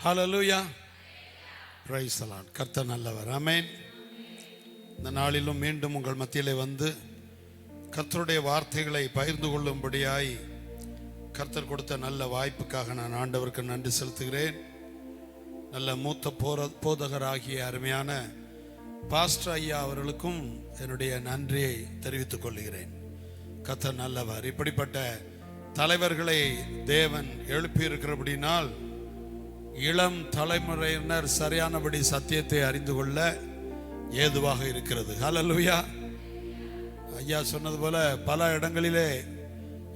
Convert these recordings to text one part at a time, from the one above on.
Hallelujah, praise the Lord. கர்த்தர் நல்லவர். ஆமென். இந்த நாளிலும் மீண்டும் உங்கள் மத்தியிலே வந்து கர்த்தருடைய வார்த்தைகளை பகிர்ந்து கொள்ளும்படியாய் கர்த்தர் கொடுத்த நல்ல வாய்ப்புக்காக நான் ஆண்டவருக்கு நன்றி செலுத்துகிறேன். நல்ல மூத்த போதகராகிய அருமையான பாஸ்டர் ஐயா அவர்களுக்கும் என்னுடைய நன்றியை தெரிவித்துக் கொள்கிறேன். கர்த்தர் நல்லவர். இப்படிப்பட்ட தலைவர்களை தேவன் எழுப்பியிருக்கிறபடினால் இளம் தலைமுறையினர் சரியானபடி சத்தியத்தை அறிந்து கொள்ள ஏதுவாக இருக்கிறது. ஹல்லேலூயா. ஐயா சொன்னது போல பல இடங்களிலே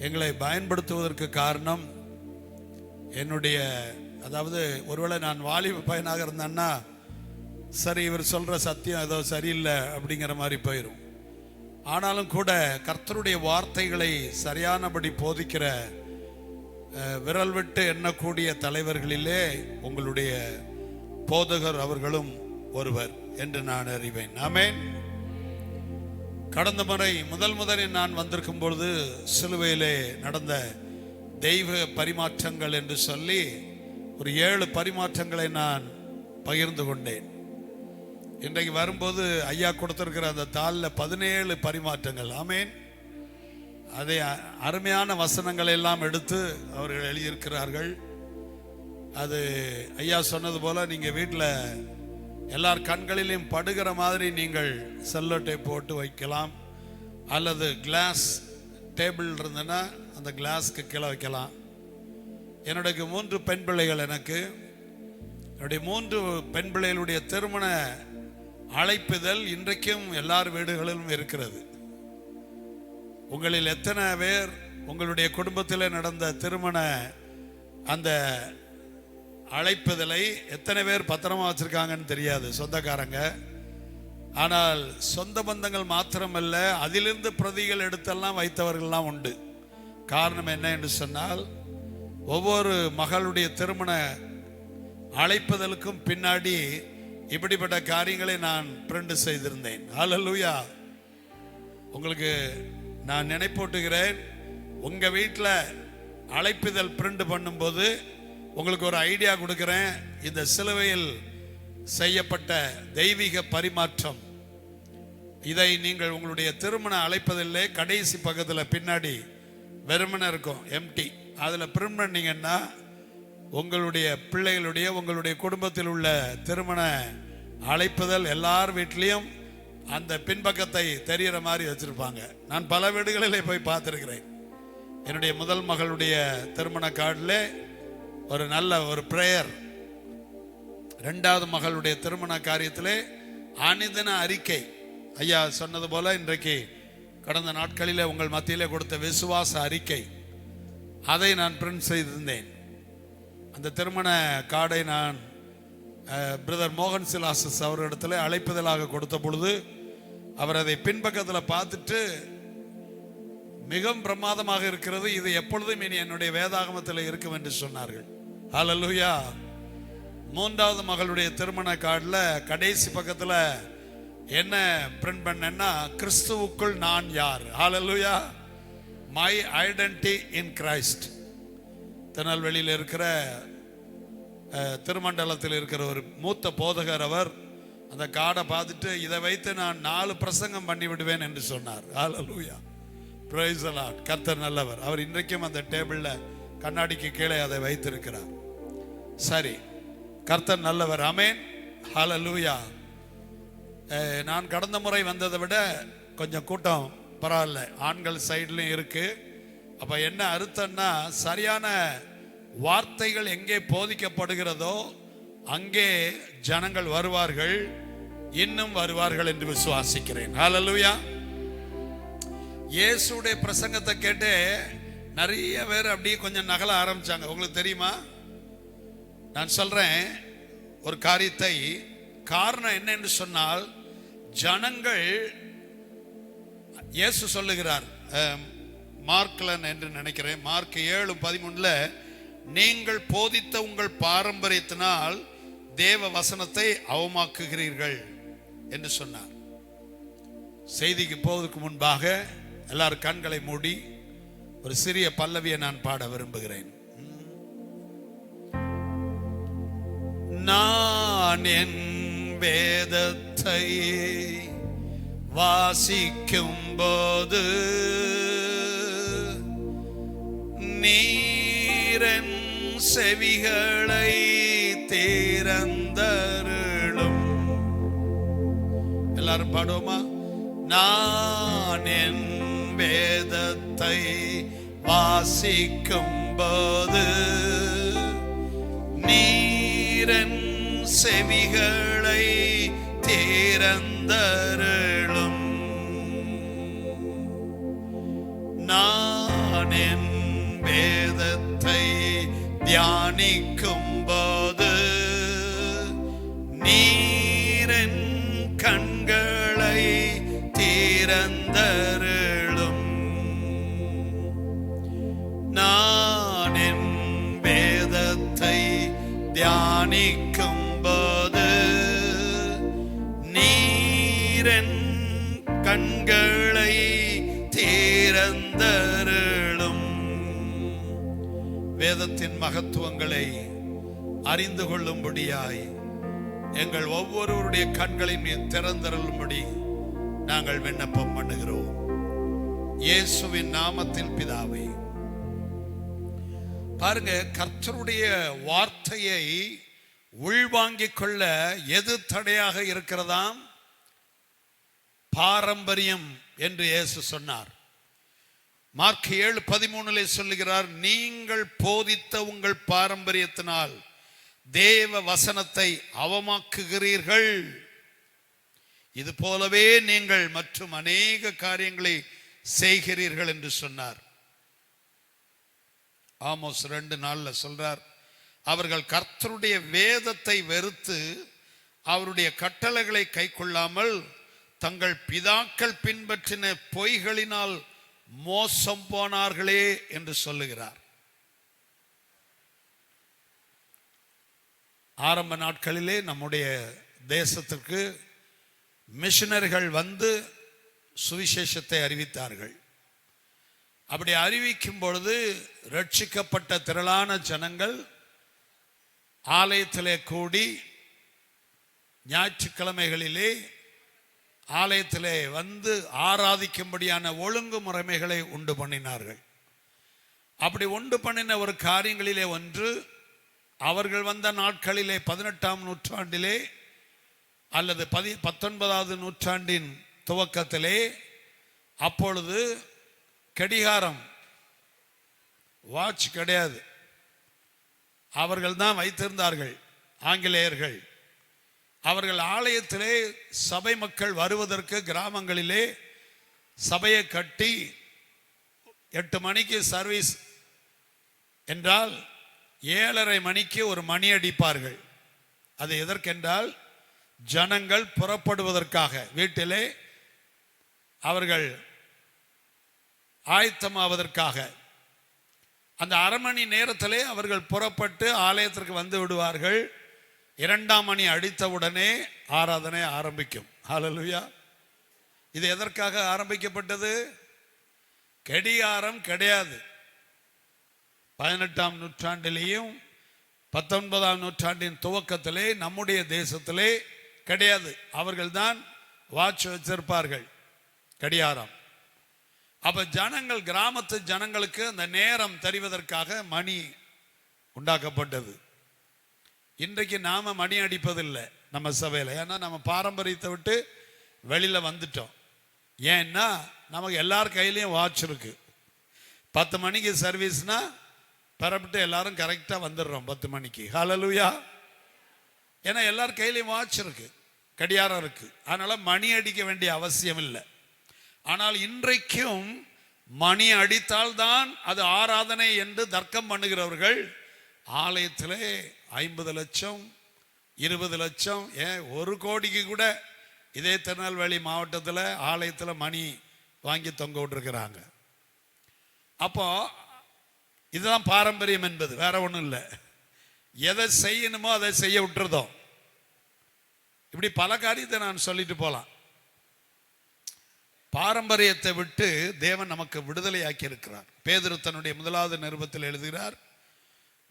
எங்களை பயன்படுத்துவதற்கு காரணம் அதாவது ஒருவேளை நான் வாலிப பையனாக இருந்தேன்னா சரி இவர் சொல்ற சத்தியம் ஏதோ சரியில்லை அப்படிங்கிற மாதிரி போயிடும். ஆனாலும் கூட கர்த்தருடைய வார்த்தைகளை சரியானபடி போதிக்கிற விரல் விட்டு எண்ணக்கூடிய தலைவர்களிலே உங்களுடைய போதகர் அவர்களும் ஒருவர் என்று நான் அறிவேன். ஆமென். கடந்த முறை முதலில் நான் வந்திருக்கும் பொழுது சிலுவையிலே நடந்த தெய்வ பரிமாற்றங்கள் என்று சொல்லி ஒரு 7 பரிமாற்றங்களை நான் பகிர்ந்து கொண்டேன். இன்றைக்கு வரும்போது ஐயா கொடுத்திருக்கிற அந்த தாளில் 17 பரிமாற்றங்கள். ஆமென். அதை அருமையான வசனங்களை எல்லாம் எடுத்து அவர்கள் எழுதியிருக்கிறார்கள். அது ஐயா சொன்னது போல நீங்க வீட்டில் எல்லார் கண்களிலும் படுகிற மாதிரி நீங்கள் செல்லோட்டை போட்டு வைக்கலாம், அல்லது கிளாஸ் டேபிள் இருந்ததுன்னா அந்த கிளாஸ்க்கு கீழே வைக்கலாம். என்னுடைய 3 பெண் பிள்ளைகள். என்னுடைய 3 பெண் பிள்ளைகளுடைய திருமண அழைப்புதல் இன்றைக்கும் எல்லார் வீடுகளிலும் இருக்கிறது. உங்களில் எத்தனை பேர் உங்களுடைய குடும்பத்தில் நடந்த திருமண அந்த அழைப்புதலை எத்தனை பேர் பத்திரமா வச்சிருக்காங்கன்னு தெரியாது, சொந்தக்காரங்க. ஆனால் சொந்த பந்தங்கள் மாத்திரமல்ல, அதிலிருந்து பிரதிகள் எடுத்தெல்லாம் வைத்தவர்கள்லாம் உண்டு. காரணம் என்ன என்று சொன்னால், ஒவ்வொரு மகளுடைய திருமண அழைப்புதலுக்கும் பின்னாடி இப்படிப்பட்ட காரியங்களை நான் பிரிண்ட் செய்திருந்தேன். ஹல்லேலூயா. உங்களுக்கு நான் நினைப்பூட்டுகிறேன், உங்க வீட்டில் அழைப்புதல் பிரிண்ட் பண்ணும்போது உங்களுக்கு ஒரு ஐடியா கொடுக்கிறேன். இந்த சிலுவையில் செய்யப்பட்ட தெய்வீக பரிமாற்றம், இதை நீங்கள் உங்களுடைய திருமண அழைப்பதிலே கடைசி பக்கத்தில் பின்னாடி வெறுமனே இருக்கும், எம்டி. அதில் பிரிண்ட் பண்ணீங்கன்னா உங்களுடைய பிள்ளைகளுடைய உங்களுடைய குடும்பத்தில் உள்ள திருமண அழைப்புதல் எல்லார் வீட்லேயும் அந்த பின்பக்கத்தை தெரிகிற மாதிரி வச்சிருப்பாங்க. நான் பல வீடுகளிலே போய் பார்த்துருக்கிறேன். என்னுடைய முதல் மகளுடைய திருமண கார்டில் ஒரு நல்ல ஒரு பிரேயர், 2வது மகளுடைய திருமண காரியத்திலே அனுதின அறிக்கை. ஐயா சொன்னது போல இன்றைக்கு கடந்த நாட்களிலே உங்கள் மத்தியிலே கொடுத்த விசுவாச அறிக்கை, அதை நான் பிரிண்ட் செய்திருந்தேன். அந்த திருமண கார்டை நான் பிரதர் மோகன் சிலாசஸ் அவரிடத்துல அழைப்புதலாக கொடுத்த பொழுது அவர் அதை பின்பக்கத்தில் பார்த்துட்டு மிகவும் பிரமாதமாக இருக்கிறது, இது எப்பொழுதும் இனி என்னுடைய வேதாகமத்தில் இருக்கும் என்று சொன்னார்கள். ஹல்லேலூயா. 3வது மகளுடைய திருமண கார்டில் கடைசி பக்கத்தில் என்ன பிரிண்ட் பண்ணேன்னா, கிறிஸ்துவுக்குள் நான் யார். Hallelujah. My identity in Christ. திருநெல்வேலியில் இருக்கிற திருமண்டலத்தில் இருக்கிற ஒரு மூத்த போதகர், அவர் அந்த கார்டை பார்த்துட்டு இதை வைத்து நான் 4 பிரசங்கம் பண்ணி விடுவேன் என்று சொன்னார். ஹல்லேலூயா, பிரைஸ் தி லார்ட். கர்த்தர் நல்லவர். அவர் இன்றைக்கும் அந்த டேபிளில் கண்ணாடிக்கு கீழே அதை வைத்திருக்கிறார். சரி, கர்த்தர் நல்லவர். ஆமென். ஹல்லேலூயா. நான் கடந்த முறை வந்ததை விட கொஞ்சம் கூட்டம் பரவாயில்ல, ஆண்கள் சைட்லையும் இருக்கு. அப்ப என்ன அர்த்தம்னா, சரியான வார்த்தைகள் எங்கே போதிக்கப்படுகிறதோ அங்கே ஜனங்கள் வருவார்கள், இன்னும் வருவார்கள் என்று விசுவாசிக்கிறேன். ஹல்லேலூயா. இயேசுடைய பிரசங்கத்தை கேட்டு நிறைய பேர் அப்படியே கொஞ்சம் நகல ஆரம்பிச்சாங்க. உங்களுக்கு தெரியுமா? நான் சொல்றேன் ஒரு காரியத்தை. காரணம் என்ன என்று சொன்னால், ஜனங்கள், இயேசு சொல்லுகிறார், மார்க்லன் என்று நினைக்கிறேன், மார்க் 7:13, நீங்கள் போதித்த உங்கள் பாரம்பரியத்தினால் தேவ வசனத்தை அவமாக்குகிறீர்கள் என்று சொன்னார். செய்திக்கு போவதற்கு முன்பாக எல்லாரும் கண்களை மூடி ஒரு சிறிய பல்லவியை நான் பாட விரும்புகிறேன். நான் என் வேதத்தை வாசிக்கும் போது நீரன் செவிகளை திறந்தருளும். எல்லாரும் பாடுவோமா? நான் என் வேதத்தை வாசிக்கும் போது நீரன் செவிகளை திறந்தருளும். நான் என் வேதத்தை தியானிக்கும் போது நீரன் கண்களை திறந்தருளும். நான் என் வேதத்தை தியானிக்கும் போது நீரன் கண்களை திறந்தருளும். வேதத்தின் மகத்துவங்களை அறிந்து கொள்ளும்படியாய் எங்கள் ஒவ்வொருவருடைய கண்களின் மீது திறந்தருளும்படி நாங்கள் விண்ணப்பம் பண்ணுகிறோம். இயேசுவின் நாமத்தில் பிதாவே. பாருங்க, கர்த்தருடைய வார்த்தையை உள்வாங்கிக் கொள்ள எது தடையாக இருக்கிறதாம்? பாரம்பரியம் என்று இயேசு சொன்னார். மார்க் 7:13 சொல்லுகிறார், நீங்கள் போதித்த உங்கள் பாரம்பரியத்தினால் தேவ வசனத்தை அவமாக்குகிறீர்கள். இது போலவே நீங்கள் மற்றும் அநேக காரியங்களை செய்கிறீர்கள் என்று சொன்னார். ஆமோஸ் 2:4 சொல்றார், அவர்கள் கர்த்தருடைய வேதத்தை வெறுத்து அவருடைய கட்டளைகளை கைக்கொள்ளாமல் தங்கள் பிதாக்கள் பின்பற்றின பொய்களினால் மோசம் போனார்களே என்று சொல்லுகிறார். ஆரம்ப நாட்களிலே நம்முடைய தேசத்திற்கு மிஷனரிகள் வந்து சுவிசேஷத்தை அறிவித்தார்கள். அப்படி அறிவிக்கும் பொழுது ரட்சிக்கப்பட்ட திரளான ஜனங்கள் ஆலயத்திலே கூடி ஞாயிற்றுக்கிழமைகளிலே ஆலயத்திலே வந்து ஆராதிக்கும்படியான ஒழுங்குமுறைமைகளை உண்டு பண்ணினார்கள். அப்படி உண்டு பண்ணின ஒரு காரியங்களிலே ஒன்று, அவர்கள் வந்த நாட்களிலே 18ஆம் நூற்றாண்டிலே அல்லது 19வது நூற்றாண்டின் துவக்கத்திலே, அப்பொழுது கடிகாரம், வாட்ச் கிடையாது, அவர்கள் தான் வைத்திருந்தார்கள் ஆங்கிலேயர்கள். அவர்கள் ஆலயத்திலே சபை மக்கள் வருவதற்கு கிராமங்களிலே சபையை கட்டி 8 மணிக்கு சர்வீஸ் என்றால் 7:30 மணிக்கு ஒரு மணி அடிப்பார்கள். அது எதற்கென்றால் ஜனங்கள் புறப்படுவதற்காக, வீட்டிலே அவர்கள் ஆயத்தமாவதற்காக. அந்த அரை மணி நேரத்திலே அவர்கள் புறப்பட்டு ஆலயத்திற்கு வந்து விடுவார்கள். 2ஆம் மணி அடித்தவுடனே ஆராதனை ஆரம்பிக்கும். ஹல்லேலூயா. இது எதற்காக ஆரம்பிக்கப்பட்டது? கடிகாரம் கிடையாது. 18ஆம் நூற்றாண்டிலேயும் 19ஆம் நூற்றாண்டின் துவக்கத்திலே நம்முடைய தேசத்திலே கிடையாது. அவர்கள் தான் வாட்ச் வச்சிருப்பார்கள், கடிகாரம். அப்ப ஜனங்கள், கிராமத்து ஜனங்களுக்கு அந்த நேரம் தெரிவதற்காக மணி உண்டாக்கப்பட்டது. இன்றைக்கு நாம மணி அடிப்பதில்லை நம்ம சபையில். ஏன்னா நம்ம பாரம்பரியத்தை விட்டு வெளியில வந்துட்டோம். ஏன்னா நமக்கு எல்லார் கையிலையும் வாட்ச் இருக்கு. 10 மணிக்கு சர்வீஸ்னா பரப்பிட்டு எல்லாரும் கரெக்டா வந்துடுறோம் 10 மணிக்கு. ஹல்லேலூயா. ஏன்னா எல்லார் கையிலையும் வாட்ச் இருக்கு, கடிகாரம் இருக்கு. அதனால மணி அடிக்க வேண்டிய அவசியம் இல்லை. ஆனால் இன்றைக்கும் மணி அடித்தால்தான் அது ஆராதனை என்று தர்க்கம் பண்ணுகிறவர்கள் ஆலயத்திலே 50 லட்சம் 20 லட்சம், ஏன் 1 கோடிக்கு கூட இதே திருநெல்வேலி மாவட்டத்தில் ஆலயத்தில் மணி வாங்கி தொங்க விட்டுருக்கிறாங்க. அப்போ இதுதான் பாரம்பரியம் என்பது, வேற ஒன்றும் இல்லை. எதை செய்யணுமோ அதை செய்ய விட்டுறதோம். இப்படி பல காரியத்தை நான் சொல்லிட்டு போலாம். பாரம்பரியத்தை விட்டு தேவன் நமக்கு விடுதலையாக்கி இருக்கிறார். பேதுரு தன்னுடைய 1வது நிருபத்தில் எழுதுகிறார்,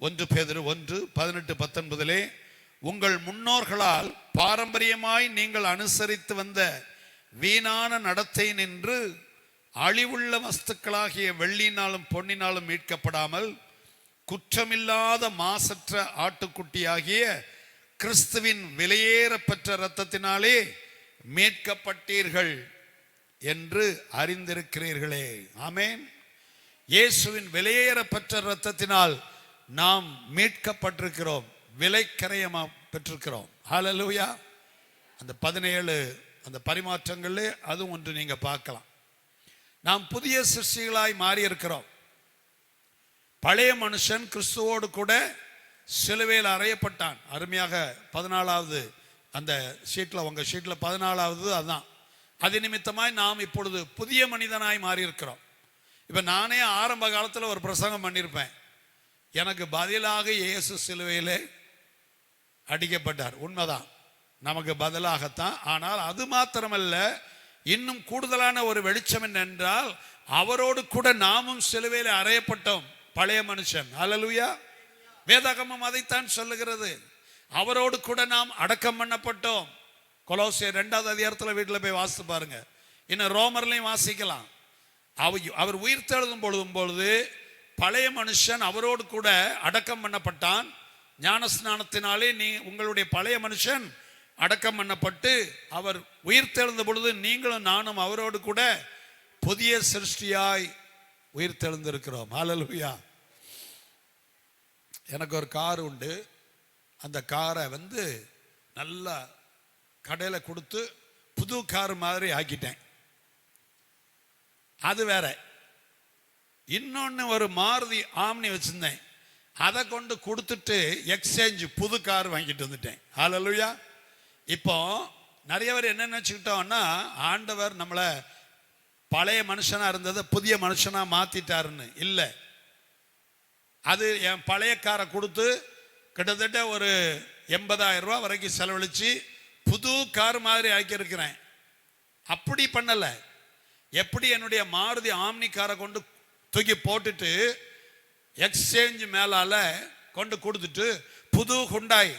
1 பேதுரு 1:18-19, உங்கள் முன்னோர்களால் பாரம்பரியமாய் நீங்கள் அனுசரித்து வந்த வீணான நடத்தை நின்று அழிவுள்ள வஸ்துக்களாகிய வெள்ளினாலும் பொன்னினாலும் மீட்கப்படாமல் குற்றமில்லாத மாசற்ற ஆட்டுக்குட்டியாகிய கிறிஸ்துவின் விலையேறப்பெற்ற இரத்தத்தினாலே மீட்கப்பட்டீர்கள் என்று அறிந்திருக்கிறீர்களே. ஆமென். இயேசுவின் விலையேறப்பெற்ற இரத்தத்தினால் நாம் மீட்கப்பட்டிருக்கிறோம், விலைக்கரையமா பெற்றிருக்கிறோம். ஹல்லேலூயா. அந்த 17 அந்த பரிமாற்றங்களே அதுவும் ஒன்று நீங்க பார்க்கலாம். நாம் புதிய சிருஷ்டிகளாய் மாறி இருக்கிறோம். பழைய மனுஷன் கிறிஸ்துவோடு கூட சிலுவையில் அறையப்பட்டான். அருமையாக 14வது அந்த ஷீட்ல, உங்க ஷீட்ல 14வது அதான். அது நிமித்தமாய் நாம் இப்பொழுது புதிய மனிதனாய் மாறி இருக்கிறோம். இப்ப நானே ஆரம்ப காலத்தில் ஒரு பிரசங்கம் பண்ணியிருப்பேன், எனக்கு பதிலாக இயேசு சிலுவையிலே அடிக்கப்பட்டார். உண்மைதான், நமக்கு பதிலாகத்தான். ஆனால் அது மாத்திரமல்ல, இன்னும் கூடுதலான ஒரு வெளிச்சம் என்னென்றால், அவரோடு கூட நாமும் சிலுவையில் அறையப்பட்டோம். பழைய மனுஷன். ஹல்லேலூயா. வேதாகமம் அதைத்தான் சொல்லுகிறது. அவரோடு கூட நாம் அடக்கம் பண்ணப்பட்டோம். கொலோசியர் 2வது அதிகாரத்தில் வீட்டில் போய் வாசித்து பாருங்க. இன்னும் ரோமர்லையும் வாசிக்கலாம். அவர் உயிர்த்தெழுதும் பொழுது பழைய மனுஷன் அவரோடு கூட அடக்கம் பண்ணப்பட்டான். ஞானஸ்நானத்தினாலே உங்களுடைய பழைய மனுஷன் அடக்கம் பண்ணப்பட்டு அவர் உயிர்த்தெழுந்த பொழுது நீங்களும் நானும் அவரோடு கூட புதிய சிருஷ்டியாய் உயிர்த்தெழுந்திருக்கிறோம். ஹல்லேலூயா. எனக்கு ஒரு கார் உண்டு. அந்த காரை நல்லா கடையில் கொடுத்து புது கார் மாதிரி ஆக்கிட்டேன். அது வேற. இன்னொன்று ஒரு மாருதி ஆம்னி வச்சிருந்தேன், அதை கொண்டு கொடுத்துட்டு எக்ஸ்சேஞ்ச் புது கார் வாங்கிட்டு வந்துட்டேன். ஹல்லேலூயா. இப்போ நிறைய பேர் என்ன நினச்சிக்கிட்டோம்னா, ஆண்டவர் நம்மளை பழைய மனுஷனாக இருந்ததை புதிய மனுஷனாக மாற்றிட்டாருன்னு. இல்லை, அது என் பழைய காரை கொடுத்து கிட்டத்தட்ட ஒரு 80,000 ரூபா வரைக்கும் செலவழித்து புது கார் மாதிரி ஆக்கியிருக்கிறேன். அப்படி பண்ணலை. எப்படி என்னுடைய மாருதி ஆம்னி காரை கொண்டு தூக்கி போட்டுட்டு எக்ஸ்சேஞ்ச் மேலால கொண்டு கொடுத்துட்டு புது ஹுண்டாய்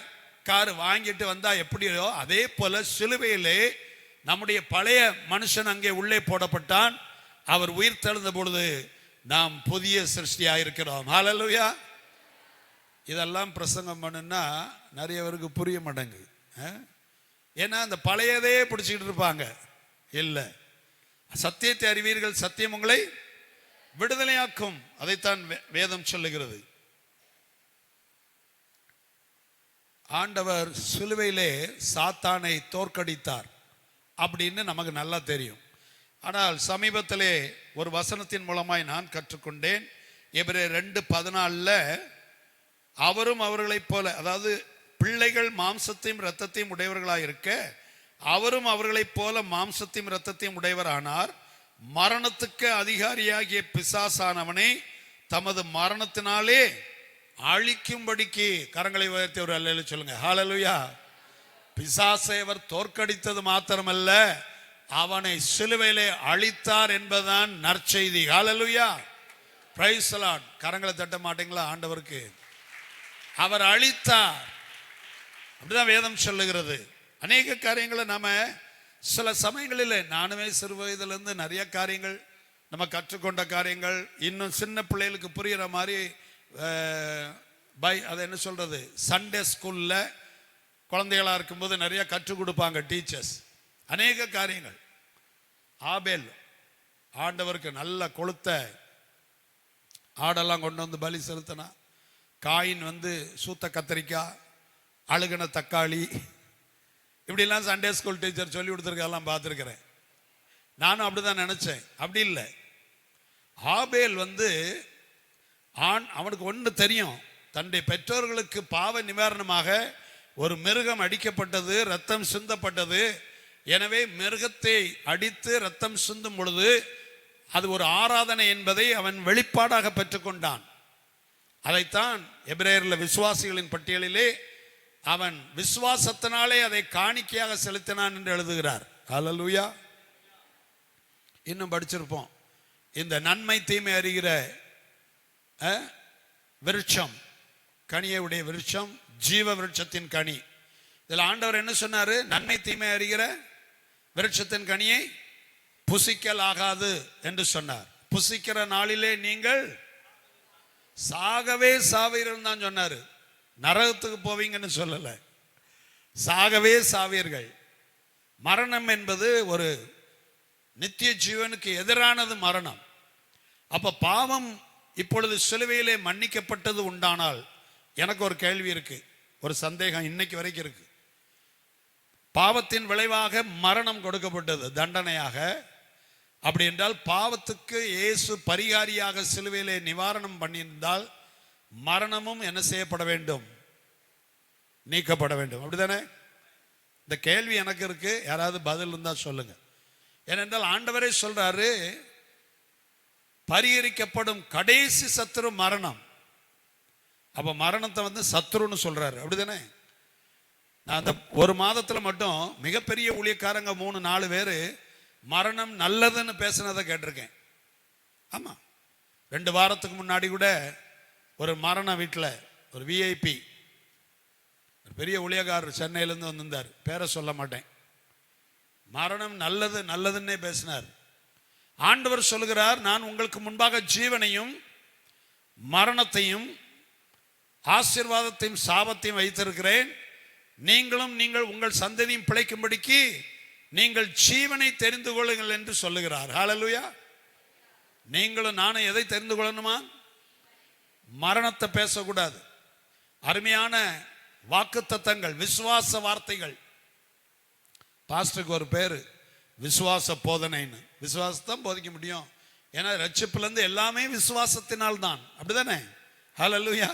கார் வாங்கிட்டு வந்தா எப்படியோ, அதே போல சிலுவையிலே நம்முடைய பழைய மனுஷன் அங்கே உள்ளே போடப்பட்டான். அவர் உயிர் தெழுந்த பொழுது நாம் புதிய சிருஷ்டியாக இருக்கிறோம். ஹல்லேலூயா. இதெல்லாம் பிரசங்கம் பண்ணுன்னா நிறைய பேருக்கு புரிய மாட்டேங்குது. ஏன்னா அந்த பழையதே பிடிச்சிக்கிட்டு இருப்பாங்க. இல்லை, சத்தியத்தை அறிவீர்கள், சத்தியம் உங்களை விடுதலையாக்கும். அதைத்தான் வேதம் சொல்லுகிறது. ஆண்டவர் சிலுவையிலே சாத்தானை தோற்கடித்தார் அப்படின்னு நமக்கு நல்லா தெரியும். ஆனால் சமீபத்திலே ஒரு வசனத்தின் மூலமாய் நான் கற்றுக்கொண்டேன். எபிரேயர் 2:14 அவரும் அவர்களைப் போல, அதாவது பிள்ளைகள் மாம்சத்தையும் இரத்தத்தையும் உடையவர்களாக இருக்க அவரும் அவர்களைப் போல மாம்சத்தையும் இரத்தத்தையும் உடையவர் ஆனார். மரணத்துக்கு அதிகாரியாகிய பிசாசானவனை தமது மரணத்தினாலே அழிக்கும்படிக்கு. கரங்களை உயர்த்தி ஒரு அல்லேலூயா சொல்லுங்க. ஹல்லேலூயா. பிசாசை அவர் தோற்கடித்தது மாத்திரமல்ல, அவனை சிலுவையிலே அழித்தார் என்பதுதான் நற்செய்தி. ஹல்லேலூயா. Praise the Lord. கரங்களை தட்ட மாட்டீங்களா ஆண்டவருக்கு? அவர் அழித்தார். அப்படிதான் வேதம் சொல்லுகிறது. அநேக காரியங்களை நாம சில சமயங்களில், நானுமே சிறு வயதிலிருந்து நிறைய காரியங்கள் நம்ம கற்றுக்கொண்ட காரியங்கள் இன்னும் சின்ன பிள்ளைகளுக்கு புரிகிற மாதிரி அதை என்ன சொல்றது, சண்டே ஸ்கூல்ல குழந்தைகளா இருக்கும்போது நிறைய கற்றுக் கொடுப்பாங்க டீச்சர்ஸ். அநேக காரியங்கள். ஆபேல் ஆண்டவருக்கு நல்ல கொளுத்த ஆடெல்லாம் கொண்டு வந்து பலி செலுத்தினா. காயின் சூத்த கத்திரிக்காய், அழுகின தக்காளி, இப்படிலாம் சண்டே ஸ்கூல் டீச்சர் சொல்லி கொடுத்துருக்கெல்லாம் பார்த்துருக்கிறேன். நானும் அப்படிதான் நினைச்சேன். அப்படி இல்லை. ஆபேல் அவனுக்கு ஒன்று தெரியும், தன்னுடைய பெற்றோர்களுக்கு பாவ நிவாரணமாக ஒரு மிருகம் அடிக்கப்பட்டது, ரத்தம் சிந்தப்பட்டது. எனவே மிருகத்தை அடித்து ரத்தம் சிந்தும் பொழுது அது ஒரு ஆராதனை என்பதை அவன் வெளிப்பாடாக பெற்றுக்கொண்டான். அதைத்தான் எபிரேயர்ல விசுவாசிகளின் பட்டியலிலே அவன் விசுவாசத்தினாலே அதை காணிக்கையாக செலுத்தினான் என்று எழுதுகிறார். ஹல்லேலூயா. இன்னும் படிச்சிருப்போம், இந்த நன்மை தீமை அறிகிற விருட்சம், கனியை உடைய விருட்சம், ஜீவ விருட்சத்தின் கனி இதில் ஆண்டவர் என்ன சொன்னாரு? நன்மை தீமை அறிகிற விருட்சத்தின் கனியை புசிக்கல் ஆகாது என்று சொன்னார். புசிக்கிற நாளிலே நீங்கள் சாகவே சாவீர்கள் தான் சொன்னாரு. நரகத்துக்கு போவீங்கன்னு சொல்லல, சாகவே சாவீர்கள். மரணம் என்பது ஒரு நித்திய ஜீவனுக்கு எதிரானது மரணம். அப்ப பாவம் இப்பொழுது சிலுவையிலே மன்னிக்கப்பட்டது உண்டானால் எனக்கு ஒரு கேள்வி இருக்கு, ஒரு சந்தேகம் இன்னைக்கு வரைக்கும் இருக்கு. பாவத்தின் விளைவாக மரணம் கொடுக்கப்பட்டது தண்டனையாக. அப்படி என்றால் பாவத்துக்கு இயேசு பரிகாரியாக சிலுவையிலே நிவாரணம் பண்ணியிருந்தால் மரணமும் என்ன செய்யப்பட வேண்டும்? நீக்கப்பட வேண்டும். அப்படிதானே? இந்த கேள்வி எனக்கு இருக்கு, யாராவது பதில் இருந்தா சொல்லுங்க. ஏனென்றால் ஆண்டவரே சொல்றாரு, பரிகரிக்கப்படும் கடைசி சத்துரு மரணம். அப்ப மரணத்தை சத்துருன்னு சொல்றாரு. அப்படிதானே? நான் அந்த ஒரு மாதத்துல மட்டும் மிகப்பெரிய ஊழியக்காரங்க 3-4 பேரு மரணம் நல்லதுன்னு பேசினதை கேட்டிருக்கேன். ஆமா, 2 வாரத்துக்கு முன்னாடி கூட ஒரு மரண வீட்டில் ஒரு விஐபி பெரிய ஊழியக்காரர் சென்னையிலேருந்து வந்திருந்தார், பேரை சொல்ல மாட்டேன். மரணம் நல்லது நல்லதுன்னே பேசினார். ஆண்டவர் சொல்லுகிறார், நான் உங்களுக்கு முன்பாக ஜீவனையும் மரணத்தையும் ஆசீர்வாதத்தையும் சாபத்தையும் வைத்திருக்கிறேன். நீங்களும் உங்கள் சந்ததியும் பிழைக்கும்படிக்கு நீங்கள் ஜீவனை தெரிந்து கொள்ளுங்கள் என்று சொல்லுகிறார். ஹல்லேலூயா. நீங்களும் நானும் எதை தெரிந்து கொள்ளணுமா? மரணத்தை பேசக்கூடாது. அருமையான வாக்குத்தத்தங்கள், விசுவாச வார்த்தைகள். பாஸ்டருக்கு ஒரு பேரு விசுவாச போதனைன்னு. விசுவாசத்தான் போதிக்க முடியும். ஏன்னா ரட்சிப்புலேருந்து எல்லாமே விசுவாசத்தினால் தான். அப்படிதானே? ஹல்லேலூயா.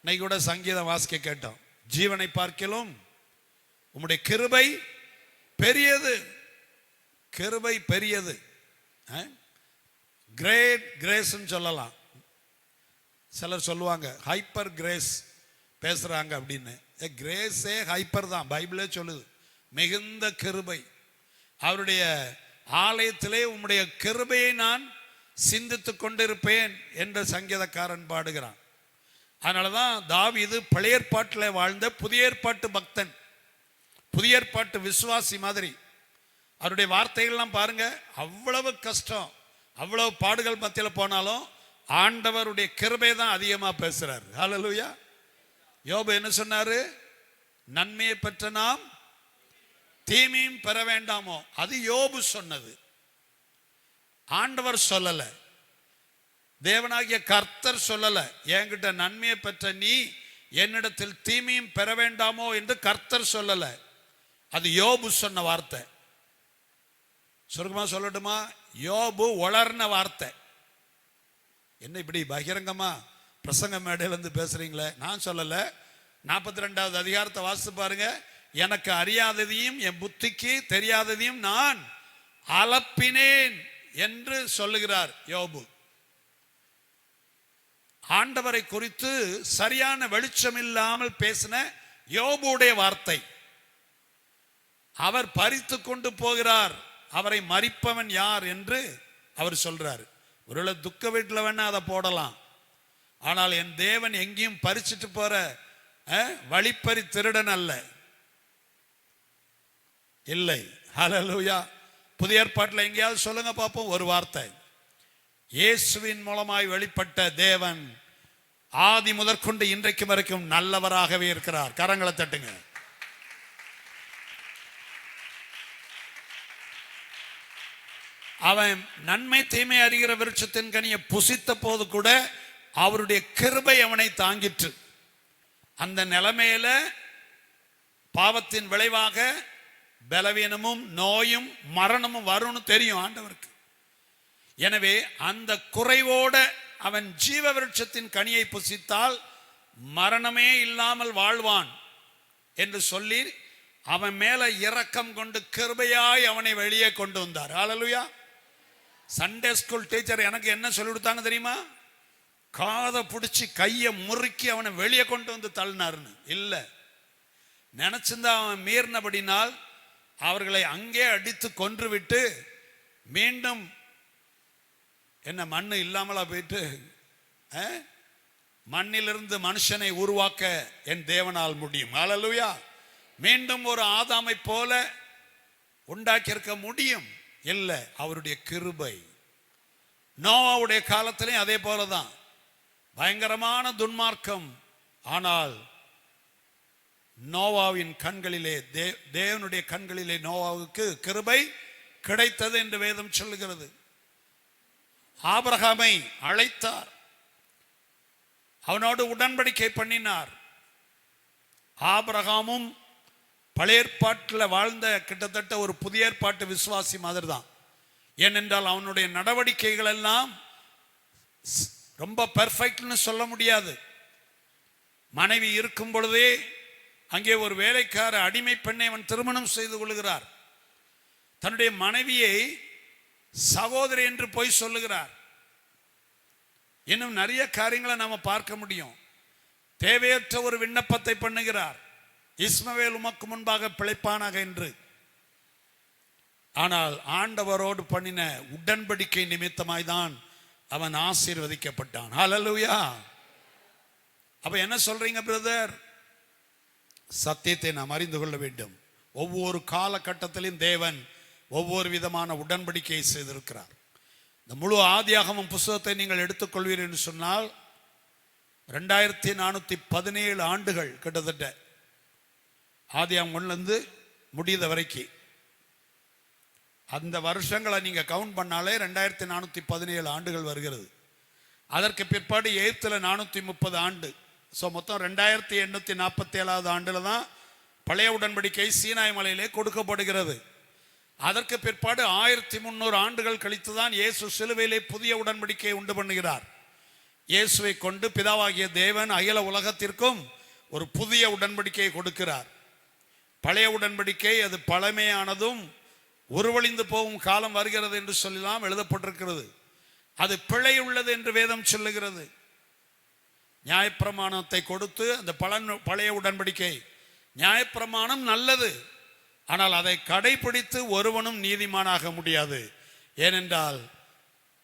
இன்னைக்கு கூட சங்கீதம் வாசிக்க கேட்டோம். ஜீவனை பார்க்கிலும் உம்முடைய கிருபை பெரியது, கிருபை பெரியது. கிரேட் கிரேஸ்ன்னு சொல்லலாம். சிலர் சொல்லுவாங்க ஹைப்பர் கிரேஸ் பேசுறாங்க அப்படின்னு. கிரேஸே ஹைப்பர் தான், பைபிளே சொல்லுது. மிகுந்த கிருபை. அவருடைய ஆலயத்திலே உம்முடைய கிருபையை நான் சிந்தித்துக் கொண்டிருப்பேன் என்று சங்கீதக்காரன் பாடுகிறான். அதனாலதான் தாவீது பழைய ஏற்பாட்டில் வாழ்ந்த புதிய ஏற்பாட்டு பக்தன், புதிய ஏற்பாட்டு விசுவாசி மாதிரி. அவருடைய வார்த்தைகள்லாம் பாருங்க, அவ்வளவு கஷ்டம், அவ்வளவு பாடுகள் மத்தியில் போனாலும் ஆண்டவருடைய கிருபை தான் அதிகமாக பேசுறாரு. ஹல்லேலூயா. யோபு என்ன சொன்னாரு? நன்மையை பெற்ற நாம் தீமையும் பெற வேண்டாமோ? அது யோபு சொன்னது, ஆண்டவர் சொல்லல. தேவனாகிய கர்த்தர் சொல்லல, என்கிட்ட நன்மையை பெற்ற நீ என்னிடத்தில் தீமையும் பெற வேண்டாமோ என்று கர்த்தர் சொல்லல. அது யோபு சொன்ன வார்த்தை. சுருக்கமா சொல்லட்டுமா? யோபு வளர்ன வார்த்தை. என்ன இப்படி பகிரங்கமா பிரசங்க மேடையில இருந்து பேசுறீங்களே? நான் சொல்லல. 42வது அதிகாரத்தை வாசித்து பாருங்க. எனக்கு அறியாததையும் என் புத்திக்கு தெரியாததையும் நான் அலப்பினேன் என்று சொல்லுகிறார் யோபு. ஆண்டவரை குறித்து சரியான வெளிச்சம் இல்லாமல் பேசின யோபுடைய வார்த்தை. அவர் பறித்து கொண்டு போகிறார், அவரை மறிப்பவன் யார் என்று அவர் சொல்றாரு. ஒருவேளை துக்க வீட்டில் வேணா அதை போடலாம். ஆனால் என் தேவன் எங்கேயும் பறிச்சுட்டு போற வழிப்பறி திருடன் அல்ல, இல்லை. ஹல்லேலூயா. புதிய ஏற்பாட்டில் எங்கேயாவது சொல்லுங்க பார்ப்போம் ஒரு வார்த்தை. இயேசுவின் மூலமாய் வெளிப்பட்ட தேவன் ஆதி முதற்கொண்டு இன்றைக்கு வரைக்கும் நல்லவராகவே இருக்கிறார். கரங்களை தட்டுங்க. அவன் நன்மை தீமை அறிகிற விருட்சத்தின் கனியை புசித்த போது கூட அவருடைய கிருபை அவனை தாங்கிற்று. அந்த நிலைமையில பாவத்தின் விளைவாக பலவீனமும் நோயும் மரணமும் வரும்னு தெரியும் ஆண்டவருக்கு. எனவே அந்த குறைவோட அவன் ஜீவ விருட்சத்தின் கனியை புசித்தால் மரணமே இல்லாமல் வாழ்வான் என்று சொல்லி அவன் மேல இரக்கம் கொண்டு கிருபையாய் அவனை வெளியே கொண்டு வந்தார். ஹல்லேலூயா. சண்டே ஸ்கூல் டீச்சர் எனக்கு என்ன சொல்லி கொடுத்தாங்க தெரியுமா? காதை பிடிச்சி கையை முறுக்கி அவனை வெளியே கொண்டு வந்து தள்ளினார்னு இல்லை. நினைச்சிருந்தா அவன் மீறினபடினால் அவர்களை அங்கே அடித்து கொன்று விட்டு மீண்டும் என்ன மண்ணு இல்லாமலா போயிட்டு மண்ணிலிருந்து மனுஷனை உருவாக்க என் தேவனால் முடியும். ஹல்லேலூயா. மீண்டும் ஒரு ஆதாமை போல உண்டாக்கியிருக்க முடியும்? இல்லை, அவருடைய கிருபை. நோவாவுடைய காலத்திலையும் அதே போலதான், பயங்கரமான துன்மார்க்கம். ஆனால் நோவாவின் கண்களிலே, தேவனுடைய கண்களிலே நோவாவுக்கு கிருபை கிடைத்தது என்று வேதம் சொல்லுகிறது. ஆபிரகாமை அழைத்தார், அவனோடு உடன்படிக்கை பண்ணினார். ஆபிரகாமும் பழைய ஏற்பாட்டில் வாழ்ந்த கிட்டத்தட்ட ஒரு புதிய ஏற்பாட்டு விசுவாசி மாதிரி தான். ஏனென்றால் அவனுடைய நடவடிக்கைகள் எல்லாம் ரொம்ப பெர்ஃபெக்ட்னு சொல்ல முடியாது. மனைவி இருக்கும் பொழுதே அங்கே ஒரு வேலைக்கார அடிமை பெண்ணை அவன் திருமணம் செய்து கொள்கிறார். தன்னுடைய மனைவியை சகோதரி என்று போய் சொல்லுகிறார். இன்னும் நிறைய காரியங்களை நாம பார்க்க முடியும். தேவையற்ற ஒரு விண்ணப்பத்தை பண்ணுகிறார், இஸ்மவேல் உமக்கு முன்பாக பிழைப்பானாக என்று. ஆனால் ஆண்டவரோடு பண்ணின உடன்படிக்கை நிமித்தமாய் தான் அவன் ஆசீர்வதிக்கப்பட்டான். ஹல்லேலூயா. அப்ப என்ன சொல்றீங்க பிரதர்? சத்தியத்தை நாம் அறிந்து கொள்ள வேண்டும். ஒவ்வொரு காலகட்டத்திலும் தேவன் ஒவ்வொரு விதமான உடன்படிக்கையை செய்திருக்கிறார். இந்த முழு ஆதியாகமம் புத்தகத்தை நீங்கள் எடுத்துக்கொள்வீர்கள் என்று சொன்னால் 2417 ஆண்டுகள் கிட்டத்தட்ட ஆதியாகமம் 1 முடிந்த வரைக்கும் அந்த வருஷங்களை நீங்க கவுண்ட் பண்ணாலே 2417 ஆண்டுகள் வருகிறது. அதற்கு பிற்பாடு எகிப்தில் 430 ஆண்டு. ஸோ மொத்தம் 2847 ஆண்டுல தான் பழைய உடன்படிக்கை சீனாய் மலையிலே கொடுக்கப்படுகிறது. அதற்கு பிற்பாடு 1300 ஆண்டுகள் கழித்து தான் இயேசு சிலுவையிலே புதிய உடன்படிக்கையை உண்டு பண்ணுகிறார். இயேசுவை கொண்டு பிதாவாகிய தேவன் அகில உலகத்திற்கும் ஒரு புதிய உடன்படிக்கையை கொடுக்கிறார். பழைய உடன்படிக்கை அது பழமையானதும் உருவழிந்து போகும் காலம் வருகிறது என்று சொல்லலாம் எழுதப்பட்டிருக்கிறது. அது பிழை உள்ளது என்று வேதம் சொல்லுகிறது. நியாயப்பிரமாணத்தை கொடுத்து அந்த பழைய உடன்படிக்கை நியாயப்பிரமாணம் நல்லது, ஆனால் அதை கடைபிடித்து ஒருவனும் நீதிமானாக முடியாது. ஏனென்றால்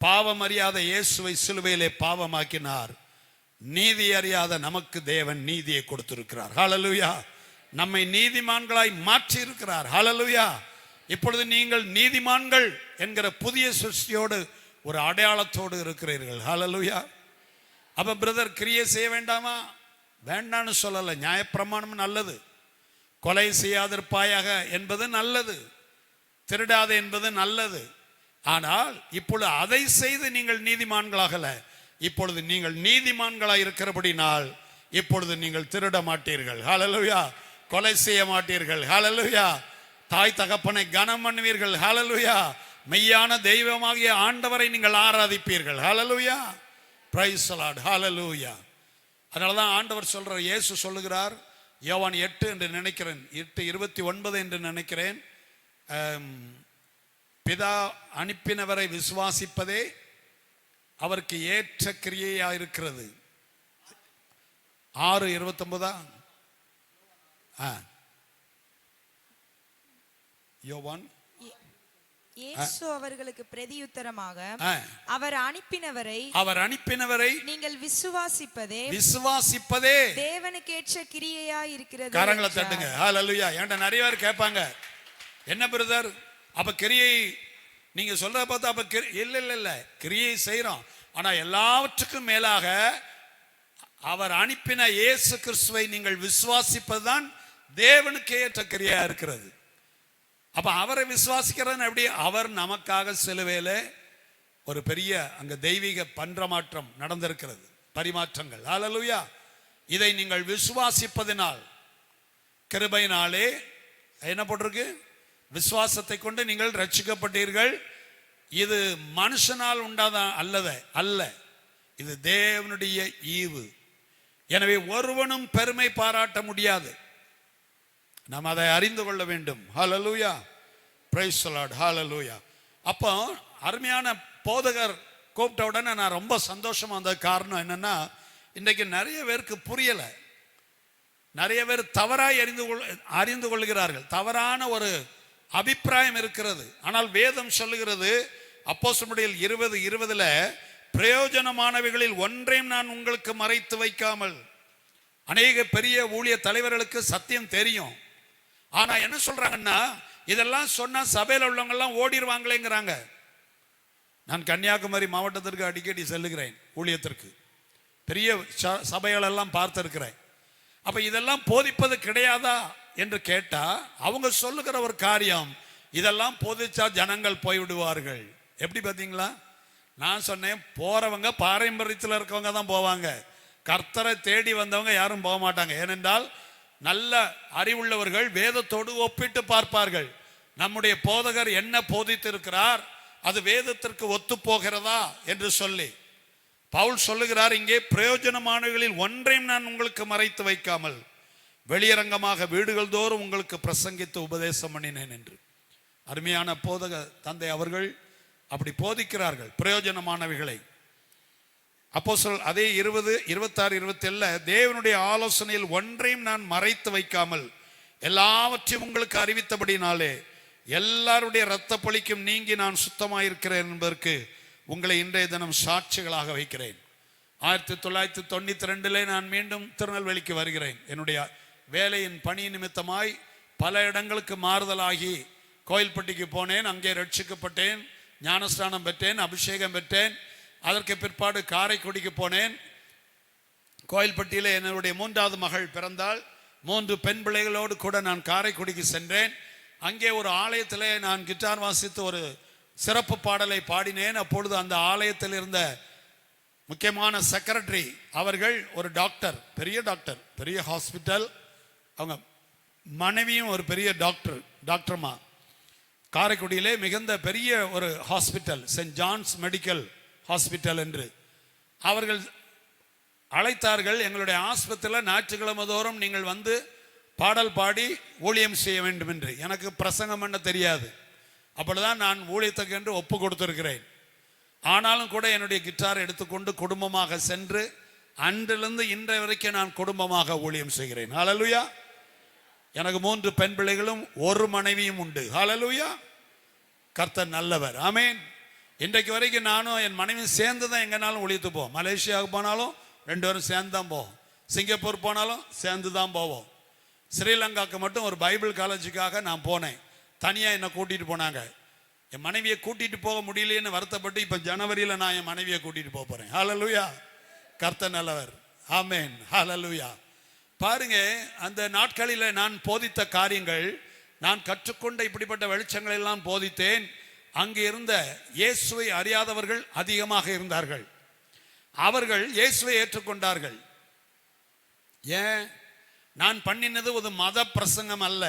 பாவம் அறியாத இயேசுவை சிலுவையிலே பாவமாக்கினார். நீதி அறியாத நமக்கு தேவன் நீதியை கொடுத்திருக்கிறார். ஹல்லேலூயா. நம்மை நீதிமான்களாய் மாற்றி இருக்கிறார். ஹல்லேலூயா. இப்பொழுது நீங்கள் நீதிமான்கள் என்கிற புதிய சிருஷ்டியோடு ஒரு அடையாளத்தோடு இருக்கிறீர்கள். ஹல்லேலூயா. அப்ப பிரதர் கிரியை செய்ய வேண்டாமா? வேண்டான்னு சொல்லல. நியாயப்பிரமாணம் நல்லது. கொலை செய்யாதிருப்பாயாக என்பது நல்லது, திருடாத என்பது நல்லது. ஆனால் இப்பொழுது அதை செய்து நீங்கள் நீதிமான்களாகல. இப்பொழுது நீங்கள் நீதிமான்களாக இருக்கிறபடினால் இப்பொழுது நீங்கள் திருட மாட்டீர்கள். ஹல்லேலூயா. கொலை செய்ய மாட்டீர்கள். ஹல்லேலூயா. தாய் தகப்பனை கனம் பண்ணுவீர்கள். ஹல்லேலூயா. மெய்யான தெய்வமாகிய ஆண்டவரை நீங்கள் ஆராதிப்பீர்கள். ஹல்லேலூயா. Praise the Lord. ஹல்லேலூயா. அதனாலதான் ஆண்டவர் சொல்றார், இயேசு சொல்லுகிறார், யோவான் 8 என்று நினைக்கிறேன், 8:29 என்று நினைக்கிறேன், பிதா அனுப்பினவரை விசுவாசிப்பதே அவருக்கு ஏற்ற கிரியையா இருக்கிறது. 6:29 யோவான். இயேசு அவர்களுக்கு பிரதியுத்தரமாக, அவர் அனுப்பினவரை நீங்கள் விசுவாசிப்பதே தேவனுக்கேற்ற கிரியையா இருக்கிறது. கரங்களை தட்டுங்க. ஹல்லேலூயா. என்கிட்ட நிறைய பேர் கேட்பாங்க, என்ன பிரதர் அப்ப கிரியை நீங்க சொல்ற பார்த்தா அப்ப இல்ல கிரியை செய்யறோம், ஆனா எல்லாவற்றுக்கும் மேலாக அவர் அனுப்பின இயேசு கிறிஸ்துவை நீங்கள் விசுவாசிப்பதுதான் தேவனுக்கு ஏற்ற கிரியா இருக்கிறது. அப்ப அவரை விசுவாசிக்கிறதுன்னு எப்படி? அவர் நமக்காக சிலுவையில ஒரு பெரிய அங்க தெய்வீக பன்றமாற்றம் நடந்திருக்கிறது, பரிமாற்றங்கள். ஹல்லேலூயா. இதை நீங்கள் விசுவாசிப்பதினால், கிருபையினாலே என்ன போட்டிருக்கு? விசுவாசத்தை கொண்டு நீங்கள் ரட்சிக்கப்பட்டீர்கள். இது மனுஷனால் உண்டாத அல்ல, இது தேவனுடைய ஈவு. எனவே ஒருவனும் பெருமை பாராட்ட முடியாது. நாம் அதை அறிந்து கொள்ள வேண்டும். Hallelujah. Praise the Lord. Hallelujah. அப்போ அருமையான போதகர் கூப்பிட்ட உடனே நான் ரொம்ப சந்தோஷமா இருந்த காரணம் என்னன்னா, இன்றைக்கு நிறைய பேருக்கு புரியல. நிறைய பேர் தவறாய் அறிந்து கொள்கிறார்கள். தவறான ஒரு அபிப்பிராயம் இருக்கிறது. ஆனால் வேதம் சொல்லுகிறது, அப்போஸ்தலர் 20:20 பிரயோஜனமானவைகளில் ஒன்றையும் நான் உங்களுக்கு மறைத்து வைக்காமல். அநேக பெரிய ஊழிய தலைவர்களுக்கு சத்தியம் தெரியும், ஆனா என்ன சொல்றாங்கன்னா, இதெல்லாம் சொன்னா சபையில் உள்ளவங்க எல்லாம் ஓடிடுவாங்களேங்கிறாங்க. நான் கன்னியாகுமரி மாவட்டத்திற்கு அடிக்கடி செல்லுகிறேன் ஊழியத்திற்கு, பெரிய சபைகளெல்லாம் பார்த்திருக்கிறேன். அப்ப இதெல்லாம் போதிப்பது கிடையாதா என்று கேட்டா அவங்க சொல்லுகிற ஒரு காரியம், இதெல்லாம் போதிச்சா ஜனங்கள் போய்விடுவார்கள். எப்படி பார்த்தீங்களா? நான் சொன்னேன், போறவங்க பாரம்பரியத்தில் இருக்கவங்க தான் போவாங்க, கர்த்தரை தேடி வந்தவங்க யாரும் போக மாட்டாங்க. ஏனென்றால் நல்ல அறிவுள்ளவர்கள் வேதத்தோடு ஒப்பிட்டு பார்ப்பார்கள். நம்முடைய போதகர் என்ன போதித்திருக்கிறார், அது வேதத்திற்கு ஒத்து போகிறதா என்று சொல்லி பவுல் சொல்லுகிறார், இங்கே பிரயோஜனமானவர்களில் ஒன்றையும் நான் உங்களுக்கு மறைத்து வைக்காமல் வெளியரங்கமாக வீடுகள் தோறும் உங்களுக்கு பிரசங்கித்து உபதேசம் பண்ணினேன் என்று. அருமையான போதக தந்தை அவர்கள் அப்படி போதிக்கிறார்கள் பிரயோஜனமானவைகளை. அப்போஸ்தலர் அதே 20, 26, 27 தேவனுடைய ஆலோசனையில் ஒன்றையும் நான் மறைத்து வைக்காமல் எல்லாவற்றையும் உங்களுக்கு அறிவித்தபடினாலே எல்லாருடைய இரத்த பழிக்கும் நீங்கி நான் சுத்தமாயிருக்கிறேன் என்பதற்கு உங்களை இன்றைய தினம் சாட்சிகளாக வைக்கிறேன். 1992 நான் மீண்டும் திருநெல்வேலிக்கு வருகிறேன். என்னுடைய வேலையின் பணி நிமித்தமாய் பல இடங்களுக்கு மாறுதலாகி கோயில்பட்டிக்கு போனேன். அங்கே ரட்சிக்கப்பட்டேன், ஞானஸ்நானம் பெற்றேன், அபிஷேகம் பெற்றேன். அதற்கு பிற்பாடு காரைக்குடிக்கு போனேன். கோயில்பட்டியில் என்னுடைய 3வது மகள் பிறந்தாள். 3 பெண் பிள்ளைகளோடு கூட நான் காரைக்குடிக்கு சென்றேன். அங்கே ஒரு ஆலயத்தில் நான் கிட்டார் வாசித்து ஒரு சிறப்பு பாடலை பாடினேன். அப்பொழுது அந்த ஆலயத்தில் இருந்த முக்கியமான செக்ரட்டரி அவர்கள் ஒரு டாக்டர், பெரிய டாக்டர், பெரிய ஹாஸ்பிட்டல், அவங்க மனைவியும் ஒரு பெரிய டாக்டர்மா, காரைக்குடியிலே மிகுந்த பெரிய ஒரு hospital, Saint John's medical hospital என்று அவர்கள் அழைத்தார்கள். எங்களுடைய ஆஸ்பத்திரியில் ஞாயிற்றுக்கிழமை தோறும் நீங்கள் வந்து பாடல் பாடி ஊழியம் செய்ய வேண்டும் என்று. எனக்கு பிரசங்கம் பண்ண தெரியாது, அப்படிதான் நான் ஊழியத்துக்கு என்று ஒப்பு கொடுத்திருக்கிறேன். ஆனாலும் கூட என்னுடைய கிட்டாரை எடுத்துக்கொண்டு குடும்பமாக சென்று அன்றிலிருந்து இன்றைய வரைக்கும் நான் குடும்பமாக ஊழியம் செய்கிறேன். ஹல்லேலூயா. எனக்கு 3 பெண் பிள்ளைகளும் 1 மனைவியும் உண்டு. ஹல்லேலூயா. கர்த்தர் நல்லவர். ஆமென். இன்றைக்கு வரைக்கும் நானும் என் மனைவியும் சேர்ந்து தான் எங்கனாலும் ஊழியத்து போவோம். மலேசியாவுக்கு போனாலும் 2 பேரும் சேர்ந்து தான் போவோம். சிங்கப்பூர் போனாலும் சேர்ந்து தான் போவோம். ஸ்ரீலங்காவுக்கு மட்டும் ஒரு பைபிள் காலேஜுக்காக நான் போனேன். தனியாக என்னை கூட்டிகிட்டு போனாங்க. என் மனைவியை கூட்டிகிட்டு போக முடியலையேன்னு வருத்தப்பட்டு இப்போ ஜனவரியில் நான் என் மனைவியை கூட்டிகிட்டு போக போகிறேன். ஹல்லேலூயா. கர்த்தர் நல்லவர். ஆமென். ஹல்லேலூயா. பாருங்க, அந்த நாட்களில் நான் போதித்த காரியங்கள், நான் கற்றுக்கொண்ட இப்படிப்பட்ட வெளிச்சங்களை எல்லாம் போதித்தேன். அங்கே இருந்த இயேசுவை அறியாதவர்கள் அதிகமாக இருந்தார்கள். அவர்கள் இயேசுவை ஏற்றுக்கொண்டார்கள். ஏன்? நான் பண்ணினது ஒரு மத பிரசங்கம் அல்ல.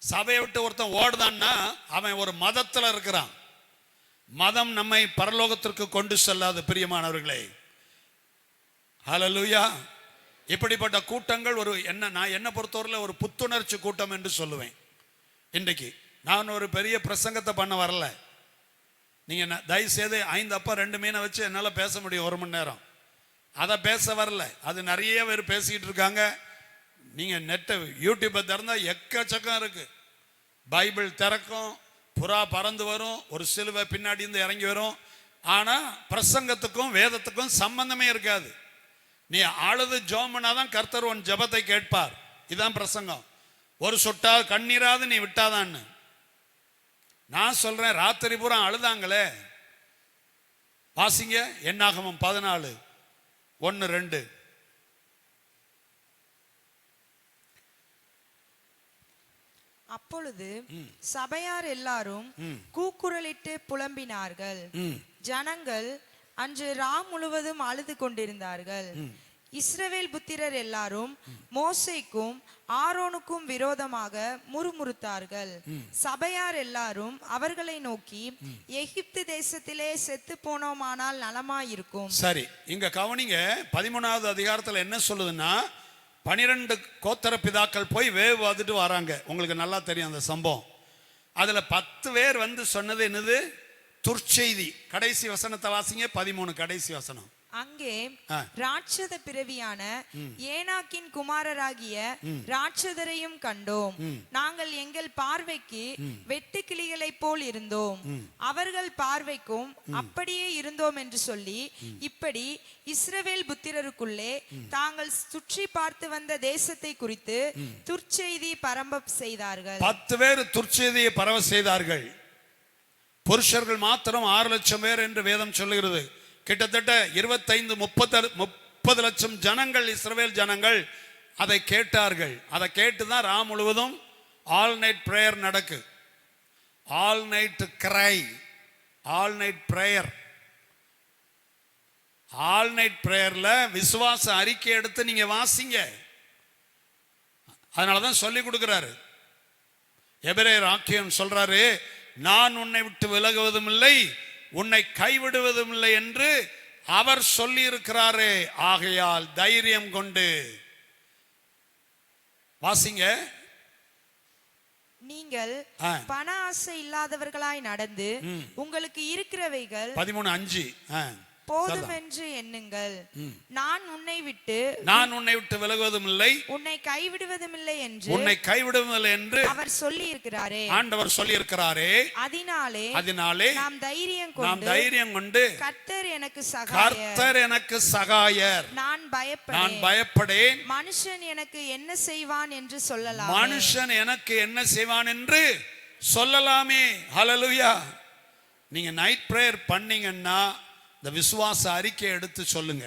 சபையை விட்டு ஒருத்தன் ஓடுதான்னா அவன் ஒரு மதத்தில் இருக்கிறான். மதம் நம்மை பரலோகத்திற்கு கொண்டு செல்லாத பிரியமானவர்களே. ஹல்லேலூயா. இப்படிப்பட்ட கூட்டங்கள் நான் என்ன பொறுத்தவரையில் ஒரு புத்துணர்ச்சி கூட்டம் என்று சொல்லுவேன். இன்றைக்கு நான் ஒரு பெரிய பிரசங்கத்தை பண்ண வரல. நீங்கள் தயவு செய்து 5 அப்பா 2 மீனை வச்சு என்னால் பேச முடியும் 1 மணி நேரம். அதை பேச வரல. அது நிறைய பேர் பேசிக்கிட்டு இருக்காங்க. நீங்கள் நெட்டை யூடியூப்பை திறந்தால் எக்கச்சக்கம் இருக்கு. பைபிள் திறக்கும், புறா பறந்து வரும், ஒரு சிலுவை பின்னாடி இருந்து இறங்கி வரும். ஆனால் பிரசங்கத்துக்கும் வேதத்துக்கும் சம்பந்தமே இருக்காது. நீ அழுது ஜெபம் பண்ணாதான் கர்த்தர் உன் ஜெபத்தை கேட்பார். இதுதான் பிரசங்கம். ஒரு சொட்டா கண்ணீராது நீ விட்டாதான்னு நான் சொல்றேன். ராத்திரி பூரா அழுதாங்களே, வாசிங்க என்னாகமம் 14, 1, 2. அப்பொழுது சபையார் எல்லாரும் கூக்குரலிட்டு புலம்பினார்கள். ஜனங்கள் அன்று ரா முழுவதும் அழுது கொண்டிருந்தார்கள். இஸ்ரவேல் புத்திரர் எல்லாரும் மோசேக்கும் ஆரோனுக்கும் விரோதமாக முறுமுறுத்தார்கள். சபையார் எல்லாரும் அவர்களை நோக்கி, எகிப்து தேசத்திலே செத்து போனோமானால் நலமாயிருக்கும். சரி, இங்க கவனிங்க. 13வது அதிகாரத்தில் என்ன சொல்லுதுன்னா, 12 கோத்திர பிதாக்கள் போய் வேவு பார்த்துட்டு வராங்க. உங்களுக்கு நல்லா தெரியும் அந்த சம்பவம். அதுல 10 பேர் வந்து சொன்னது என்னது? துர்ச்செய்தி. கடைசி வசனத்தை வாசிங்க, 13 கடைசி வசனம். அங்கே ராட்சத பிறவியான ஏனாக்கின் குமாரராகிய ராட்சதரையும் கண்டோம். நாங்கள் எங்கள் பார்வைக்கு வெட்டு கிளிகளைப் போல் இருந்தோம், அவர்கள் பார்வைக்கும் அப்படியே இருந்தோம் என்று சொல்லி, இப்படி இஸ்ரவேல் புத்திரருக்குள்ளே தாங்கள் சுற்றி பார்த்து வந்த தேசத்தை குறித்து துர்ச்செய்தி பரம்ப செய்தார்கள். 10 பேர் துர்ச்செய்தியை பரவ செய்தார்கள். புருஷர்கள் மாத்திரம் 6 லட்சம் பேர் என்று வேதம் சொல்லுகிறது. கிட்டத்தட்ட 25-30 லட்சம் ஜனங்கள், இஸ்ரவேல் ஜனங்கள் அதை கேட்டார்கள். அதை கேட்டுதான் ராம் முழுவதும் ஆல் நைட் பிரேயர் நடக்கு. All night cry, all night prayer. All night பிரேயர்ல விசுவாச அறிக்கை எடுத்து நீங்க வாசிங்க. அதனாலதான் சொல்லி கொடுக்கிறாரு. எபிரேயர் ஆக்கியன் சொல்றாரு, நான் உன்னை விட்டு விலகுவதும் இல்லை, உன்னை கைவிடுவதும் இல்லை என்று அவர் சொல்லி இருக்கிறாரே, ஆகையால் தைரியம் கொண்டு வாசிங்க. நீங்கள் பண ஆசை இல்லாதவர்களாய் நடந்து உங்களுக்கு இருக்கிறவைகள் 13:5 போதும் என்று எண்ணுங்கள். நான் உன்னை விட்டு விலகுவதும் இல்லை, உன்னை கைவிடுவதும் இல்லை என்று அவர் சொல்லி இருக்கிறாரே, ஆண்டவர் சொல்லி இருக்கிறாரே. அதனாலே நாம் தைரியம் கொண்டு கர்த்தர் எனக்கு சகாயர், நான் பயப்படேன். மனுஷன் எனக்கு என்ன செய்வான் என்று சொல்லலாமே. ஹல்லேலூயா. நீங்க நைட் பிரேயர் பண்ணீங்கன்னா இந்த விசுவாச அறிக்கை எடுத்து சொல்லுங்க.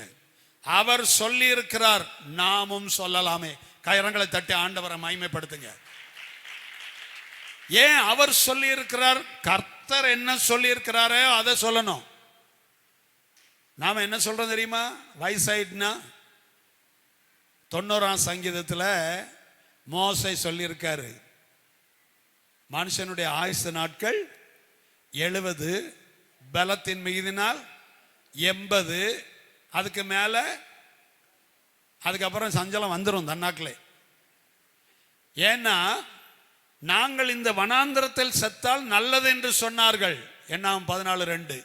அவர் சொல்லி இருக்கிறார், நாமும் சொல்லலாமே. கரங்களை தட்டி ஆண்டவரை மகிமைப்படுத்துங்க. ஏன் அவர் சொல்லி இருக்கிறார்? கர்த்தர் என்ன சொல்லி இருக்கிறாரோ அதை சொல்லணும். நாம என்ன சொல்றோம் தெரியுமா? வயசாயிட்டுனா 90ஆம் சங்கீதத்துல மோசே சொல்லி இருக்காரு, மனுஷனுடைய ஆயுசு நாட்கள் 70, பலத்தின் மிகுதினால் 80, அதுக்கு மேல அதுக்கப்புறம் சஞ்சலம் வந்துடும் தன்னாக்களே. ஏன்னா நாங்கள் இந்த வனாந்திரத்தில் செத்தால் நல்லது என்று சொன்னார்கள். என்னாகும் 14:2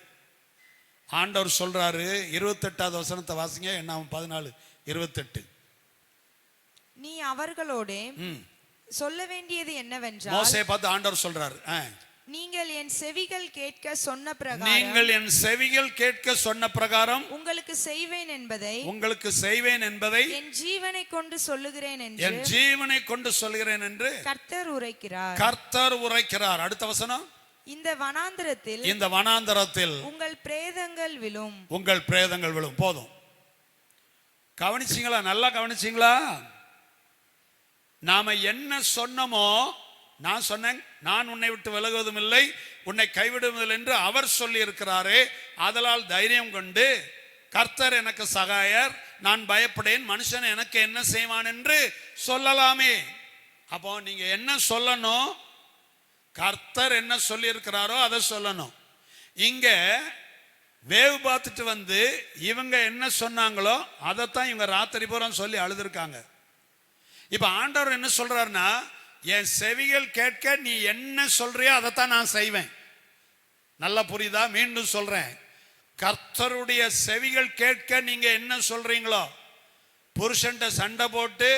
ஆண்டவர் சொல்றாரு. 28வது வசனத்தை வாசிங்க. என்னாகும் 14:28. நீ அவர்களோடு சொல்ல வேண்டியது என்னவென்றால், மோசே பார்த்து ஆண்டவர் சொல்றாரு, நீங்கள் என் செவிகள் கேட்க சொன்ன பிரகாரம் உங்களுக்கு செய்வேன் என்பதை என் ஜீவனை கொண்டு சொல்லுகிறேன் என்று கர்த்தர் உரைக்கிறார். அடுத்த வசனம், இந்த வனாந்தரத்தில் உங்கள் பிரேதங்கள் விழும். போதும். கவனிச்சீங்களா? நல்லா கவனிச்சீங்களா? நாம என்ன சொன்னமோ, நான் சொன்னேன், நான் உன்னை விட்டு விலகுவதும் இல்லை, உன்னை கைவிடுவதில்லை என்று அவர் சொல்லி இருக்கிறாரே. அதனால் தைரியம் கொண்டு கர்த்தர் எனக்கு சகாயர், நான் பயப்படேன், மனுஷன் எனக்கு என்ன செய்வான் என்று சொல்லலாமே. அப்போ நீங்க என்ன சொல்லணும்? கர்த்தர் என்ன சொல்லி இருக்கிறாரோ அதை சொல்லணும். இங்க வேவு பார்த்துட்டு வந்து இவங்க என்ன சொன்னாங்களோ அதைத்தான் இவங்க ராத்திரி பூரா சொல்லி அழுதுருக்காங்க. இப்ப ஆண்டவர் என்ன சொல்றாருன்னா, என் செவிகள் கேட்க நீ என்ன சொல்றியோ அதைத்தான் நான் செய்வேன். நல்லா புரியுதா? மீண்டும் சொல்றேன், கர்த்தருடைய செவிகள் கேட்க நீங்க என்ன சொல்றீங்களோ, புருஷன்ட்ட சண்டை போட்டு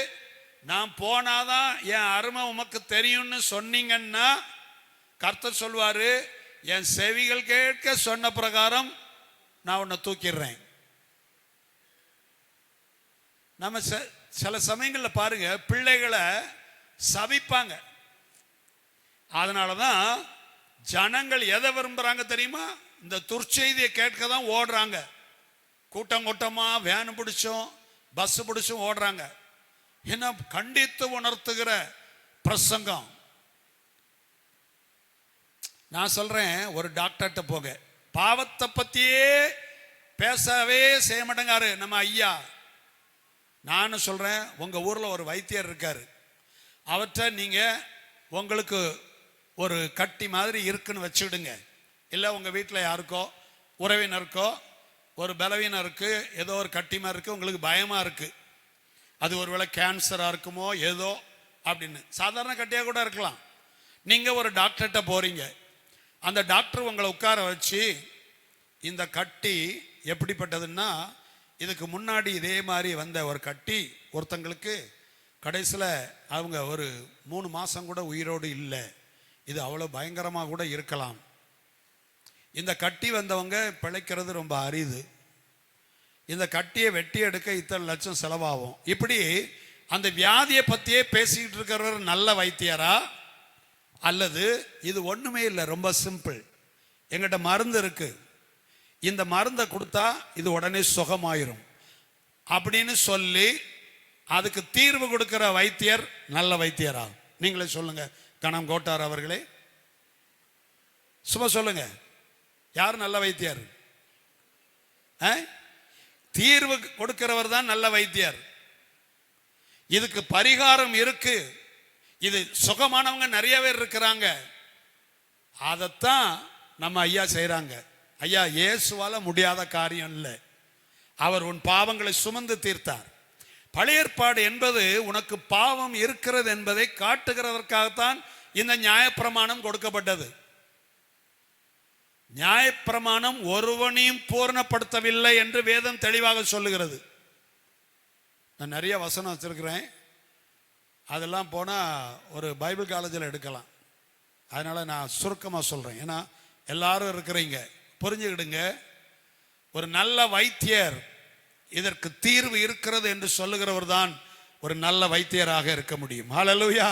நான் போனாதான் என் அருமை உமக்கு தெரியும்னு சொன்னீங்கன்னா கர்த்தர் சொல்வாரு, என் செவிகள் கேட்க சொன்ன பிரகாரம் நான் உன்னை தூக்கிடுறேன். நம்ம சில சமயங்கள்ல பாருங்க, பிள்ளைகளை சபிப்பாங்க. அதனாலதான் ஜனங்கள் எதை விரும்புறாங்க தெரியுமா? இந்த துர்ச்செய்தியை கேட்க தான் ஓடுறாங்க. கூட்டம் கூட்டமா வேன் பிடிச்சும் பஸ் பிடிச்சும் ஓடுறாங்க. என்ன கண்டித்து உணர்த்துகிற பிரசங்கம். நான் சொல்றேன், ஒரு டாக்டர்கிட்ட போக, பாவத்தை பத்தியே பேசவே செய்ய மாட்டேங்காரு நம்ம ஐயா. நான் சொல்றேன், உங்க ஊர்ல ஒரு வைத்தியர் இருக்காரு, அவற்றை நீங்க உங்களுக்கு ஒரு கட்டி மாதிரி இருக்குன்னு வச்சுடுங்க. இல்லை உங்க வீட்டில் யாருக்கோ உறவினருக்கோ ஒரு பலவீனருக்கு ஏதோ ஒரு கட்டி மாதிரி இருக்கு, உங்களுக்கு பயமா இருக்கு, அது ஒருவேளை கேன்சரா இருக்குமோ ஏதோ அப்படின்னு. சாதாரண கட்டியா கூட இருக்கலாம். நீங்க ஒரு டாக்டர்கிட்ட போறீங்க, அந்த டாக்டர் உங்களை உட்கார வச்சு, இந்த கட்டி எப்படிப்பட்டதுன்னா இதுக்கு முன்னாடி இதே மாதிரி வந்த ஒரு கட்டி ஒருத்தங்களுக்கு கடைசியில் அவங்க ஒரு 3 மாதம் கூட உயிரோடு இல்லை. இது அவ்வளோ பயங்கரமாக கூட இருக்கலாம். இந்த கட்டி வந்தவங்க பிழைக்கிறது ரொம்ப அரிது. இந்த கட்டியை வெட்டி எடுக்க இத்தனை லட்சம் செலவாகும். இப்படி அந்த வியாதியை பற்றியே பேசிக்கிட்டு இருக்கிறவர் நல்ல வைத்தியரா, அல்லது இது ஒன்றுமே இல்லை, ரொம்ப சிம்பிள், எங்கிட்ட மருந்து இருக்கு, இந்த மருந்தை கொடுத்தா இது உடனே சுகமாயிரும் அப்படின்னு சொல்லி அதுக்கு தீர்வு கொடுக்கிற வைத்தியர் நல்ல வைத்தியரா? நீங்களே சொல்லுங்க. கணம் கோட்டார் அவர்களே சும்மா சொல்லுங்க, யார் நல்ல வைத்தியர்? தீர்வு கொடுக்கிறவர் தான் நல்ல வைத்தியர். இதுக்கு பரிகாரம் இருக்கு, இது சுகமானவங்க நிறைய பேர் இருக்கிறாங்க. அதைத்தான் நம்ம ஐயா செய்யறாங்க. ஐயா, இயேசுவால முடியாத காரியம் இல்லை. அவர் உன் பாவங்களை சுமந்து தீர்த்தார். பழைய ஏற்பாடு என்பது உனக்கு பாவம் இருக்கிறது என்பதை காட்டுகிறதற்காகத்தான் இந்த நியாயப்பிரமாணம் கொடுக்கப்பட்டது. நியாயப்பிரமாணம் ஒருவனையும் பூர்ணப்படுத்தவில்லை என்று வேதம் தெளிவாக சொல்லுகிறது. நான் நிறைய வசனம் வச்சிருக்கிறேன், அதெல்லாம் போனால் ஒரு பைபிள் காலேஜில் எடுக்கலாம். அதனால நான் சுருக்கமாக சொல்றேன், ஏன்னா எல்லாரும் இருக்கிறீங்க, புரிஞ்சுக்கிடுங்க. ஒரு நல்ல வைத்தியர் இதற்கு தீர்வு இருக்கிறது என்று சொல்லுகிறவர் தான் ஒரு நல்ல வைத்தியராக இருக்க முடியும். ஹல்லேலூயா.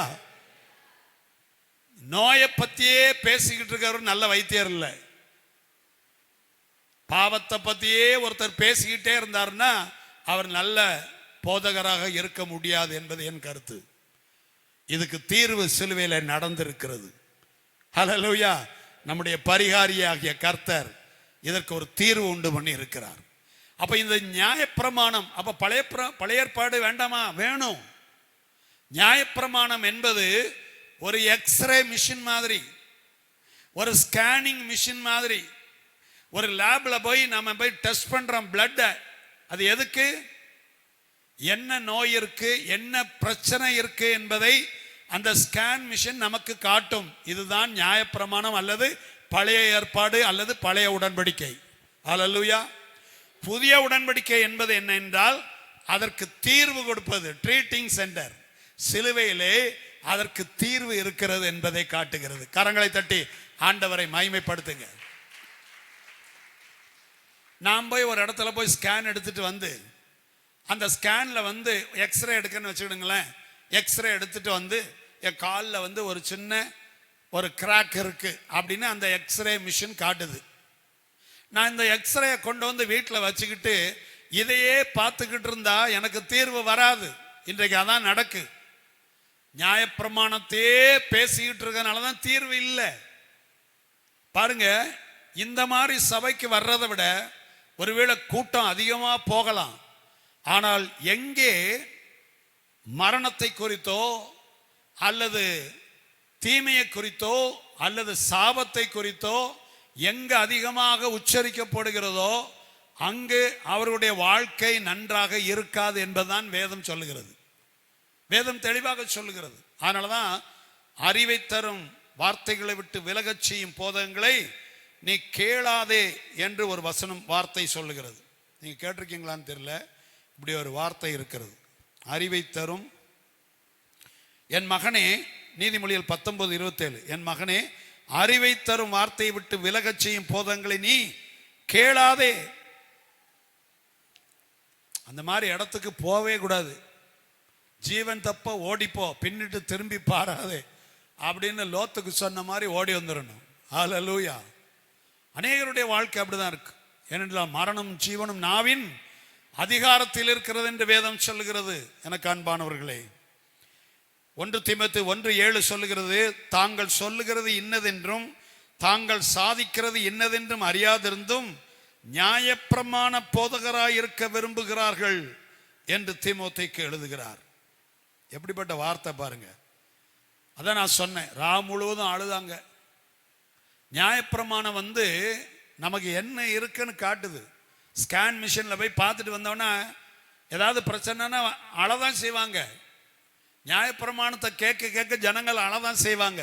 நோயை பத்தியே பேசிக்கிட்டு இருக்கிறவர் நல்ல வைத்தியர் இல்லை. பாவத்தை பத்தியே ஒருத்தர் பேசிக்கிட்டே இருந்தார்னா அவர் நல்ல போதகராக இருக்க முடியாது என்பது என் கருத்து. இதுக்கு தீர்வு சிலுவையில் நடந்திருக்கிறது. ஹல்லேலூயா. நம்முடைய பரிகாரியாகிய கர்த்தர் இதற்கு ஒரு தீர்வு உண்டு பண்ணி இருக்கிறார். அப்ப இந்த நியாயப்பிரமாணம், அப்ப பழைய ஏற்பாடு வேண்டாமா? வேணும். நியாயப்பிரமாணம் என்பது ஒரு எக்ஸ்ரே மிஷின் மாதிரி, ஒரு ஸ்கேனிங் மிஷின் மாதிரி. ஒரு லேப்ல போய் நம்ம போய் டெஸ்ட் பண்றோம் பிளட். அது எதுக்கு? என்ன நோய் இருக்கு, என்ன பிரச்சனை இருக்கு என்பதை அந்த ஸ்கேன் மிஷின் நமக்கு காட்டும். இதுதான் நியாயப்பிரமாணம் அல்லது பழைய ஏற்பாடு அல்லது பழைய உடன்படிக்கை. ஹல்லேலூயா. புதிய உடன்படிக்கை என்பது என்ன என்றால் அதற்கு தீர்வு கொடுப்பது, ட்ரீட்டிங் சென்டர். சிலுவையிலே அதற்கு தீர்வு இருக்கிறது என்பதை காட்டுகிறது. கரங்களை தட்டி ஆண்டவரை மகிமைப்படுத்துங்க. நாம் போய் ஒரு இடத்துல போய் ஸ்கேன் எடுத்துட்டு வந்து அந்த ஸ்கேன்ல வந்து எக்ஸ்ரே எடுக்கன்னு வச்சுக்கிடுங்களேன். எக்ஸ்ரே எடுத்துட்டு வந்து என் காலில் வந்து ஒரு சின்ன ஒரு கிராக் இருக்கு அப்படின்னு அந்த எக்ஸ்ரே மிஷின் காட்டுது. நான் இந்த எக்ஸ்ரே கொண்டு வந்து வீட்டில் வச்சுக்கிட்டு இதையே பார்த்துக்கிட்டு இருந்தா எனக்கு தீர்வு வராது. இன்றைக்கு அதான் நடக்கு. நியாயப்பிரமாணத்தையே பேசிக்கிட்டு இருக்கனால தான் தீர்வு இல்லை. பாருங்க, இந்த மாதிரி சபைக்கு வர்றதை விட ஒருவேளை கூட்டம் அதிகமாக போகலாம். ஆனால் எங்கே மரணத்தை குறித்தோ அல்லது தீமையை குறித்தோ அல்லது சாபத்தை குறித்தோ எங்க அதிகமாக உச்சரிக்கப்படுகிறதோ அங்கு அவருடைய வாழ்க்கை நன்றாக இருக்காது என்பதுதான் வேதம் சொல்லுகிறது. வேதம் தெளிவாக சொல்லுகிறது. அதனாலதான் அறிவை தரும் வார்த்தைகளை விட்டு விலகச் செய்யும் போதகங்களை நீ கேளாதே என்று ஒரு வசனம் வார்த்தை சொல்லுகிறது. நீங்க கேட்டிருக்கீங்களான்னு தெரியல, இப்படி ஒரு வார்த்தை இருக்கிறது. அறிவை தரும் என் மகனே, நீதிமொழிகள் 19:27, என் மகனே அறிவை தரும் வார்த்தையை விட்டு விலகச் செய்யும் போதங்களை நீ கேளாதே. அந்த மாதிரி இடத்துக்கு போவே கூடாது. ஜீவன் தப்ப ஓடிப்போ, பின்னிட்டு திரும்பி பாராதே அப்படின்னு லோத்துக்கு சொன்ன மாதிரி ஓடி வந்துடணும். ஹல்லேலூயா. அநேகருடைய வாழ்க்கை அப்படிதான் இருக்கு. ஏனென்றால் மரணம் ஜீவனும் நாவின் அதிகாரத்தில் இருக்கிறது என்று வேதம் சொல்லுகிறது. எனக்கு அன்பானவர்களே, 1 தீமோத்தேயு 1:7 சொல்லுகிறது, தாங்கள் சொல்லுகிறது இன்னதென்றும் தாங்கள் சாதிக்கிறது இன்னதென்றும் அறியாதிருந்தும் நியாயப்பிரமாண போதகராய் இருக்க விரும்புகிறார்கள் என்று தீமோத்தேயுக்கு எழுதுகிறார். எப்படிப்பட்ட வார்த்தை பாருங்க. அதான் நான் சொன்னேன், முழுவதும் அழுதாங்க. நியாயப்பிரமாணம் வந்து நமக்கு என்ன இருக்குன்னு காட்டுது. ஸ்கேன் மிஷின்ல போய் பார்த்துட்டு வந்தோன்னா ஏதாவது பிரச்சனைனா அழதான் செய்வாங்க. நியாயப்பிரமாணத்தை கேட்க கேட்க ஜனங்கள் அழதான் செய்வாங்க.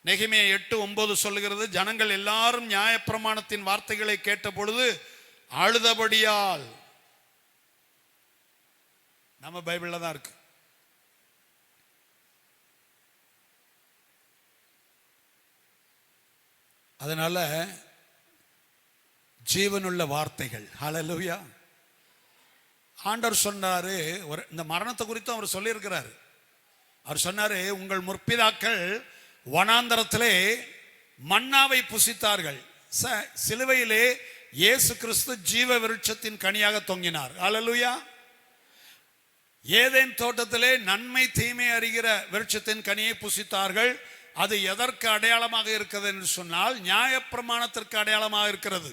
நெகேமியா 8:9 சொல்லுகிறது, ஜனங்கள் எல்லாரும் நியாயப்பிரமாணத்தின் வார்த்தைகளை கேட்ட பொழுது அழுதபடியால் நம்ம பைபிள்ல தான் இருக்கு. அதனால ஜீவனுள்ள வார்த்தைகள். ஹல்லேலூயா. ஆண்டவர் சொன்னாரு, இந்த மரணத்தை குறித்து அவர் சொல்லியிருக்கிறார். அவர் சொன்னாரு, உங்கள் முற்பிதாக்கள் வனாந்தரத்திலே மன்னாவை புசித்தார்கள், சிலுவையிலே இயேசு கிறிஸ்து ஜீவ விருட்சத்தின் கனியாக தொங்கினார். ஹல்லேலூயா. ஏதேன் தோட்டத்திலே நன்மை தீமை அறிகிற விருட்சத்தின் கனியை புசித்தார்கள். அது எதற்கு அடையாளமாக இருக்கிறது என்று சொன்னால் நியாயப்பிரமாணத்திற்கு அடையாளமாக இருக்கிறது.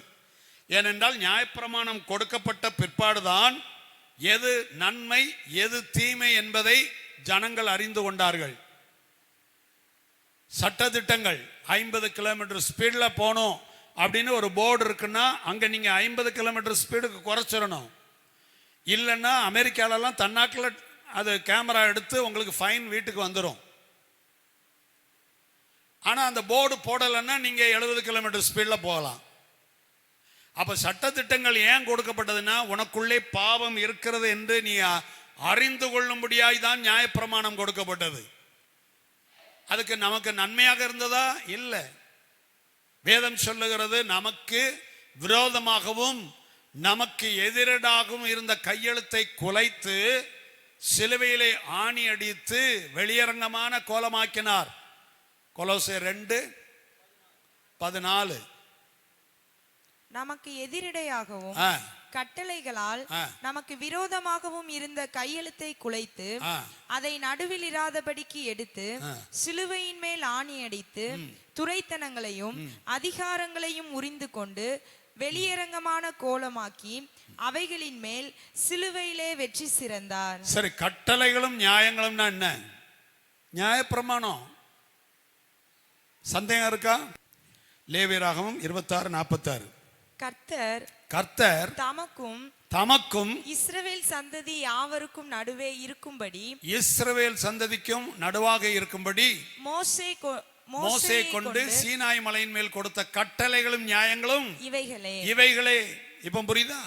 ஏனென்றால் நியாயப்பிரமாணம் கொடுக்கப்பட்ட பிற்பாடுதான் எது நன்மை எது தீமை என்பதை ஜனங்கள் அறிந்து கொண்டார்கள். சட்டதிட்டங்கள் 50 கிலோமீட்டர் ஸ்பீட்ல போனோம் அப்படின்னு ஒரு போர்டு இருக்குன்னா அங்க நீங்க 50 கிலோமீட்டர் ஸ்பீடுக்கு குறைச்சிடணும். இல்லைன்னா அமெரிக்காலெல்லாம் தன்னாக்கில் அது கேமரா எடுத்து உங்களுக்கு ஃபைன் வீட்டுக்கு வந்துடும். ஆனா அந்த போர்டு போடலைன்னா நீங்க 70 கிலோமீட்டர் ஸ்பீட்ல போகலாம். அப்ப சட்டதிட்டங்கள் ஏன் கொடுக்கப்பட்டதுன்னா உனக்குள்ளே பாவம் இருக்கிறது என்று நீ அறிந்து கொள்ளும்படியாய் தான் நியாயப்பிரமாணம் கொடுக்கப்பட்டது. அதுக்கு நமக்கு நன்மையாக இருந்ததா? இல்லை. வேதம் சொல்லுகிறது, நமக்கு விரோதமாகவும் நமக்கு எதிரடாகவும் இருந்த கையெழுத்தை குலைத்து சிலுவையிலே ஆணி அடித்து வெளியரங்கமான கோலமாக்கினார். கொலோசியர் 2:14. நமக்கு எதிரிடையாகவும் கட்டளைகளால் நமக்கு விரோதமாகவும் இருந்த கையெழுத்தை குலைத்து அதை நடுவில் இராதபடிக்கு எடுத்து சிலுவையின் மேல் ஆணி அடித்து துரைத்தனங்களையும் அதிகாரங்களையும் உரிந்து கொண்டு வெளியரங்கமான கோலமாக்கி அவைகளின் மேல் சிலுவையிலே வெற்றி சிறந்தார். சரி, கட்டளைகளும் நியாயங்களும் என்ன? நியாயப்பிரமாணம். சந்தேகம் இருக்கா? லேவியராகமம் 26:46. கர்த்தர் தமக்கும் இஸ்ரவேல் சந்ததி யாவருக்கும் நடுவே இருக்கும்படி, இஸ்ரவேல் சந்ததிக்கும் நடுவாக இருக்கும்படி மோசே கொண்டு சீனாய் மலையின் மேல் கொடுத்த கட்டளைகளும் நியாயங்களும் இவைகளே. இப்ப புரியுதா?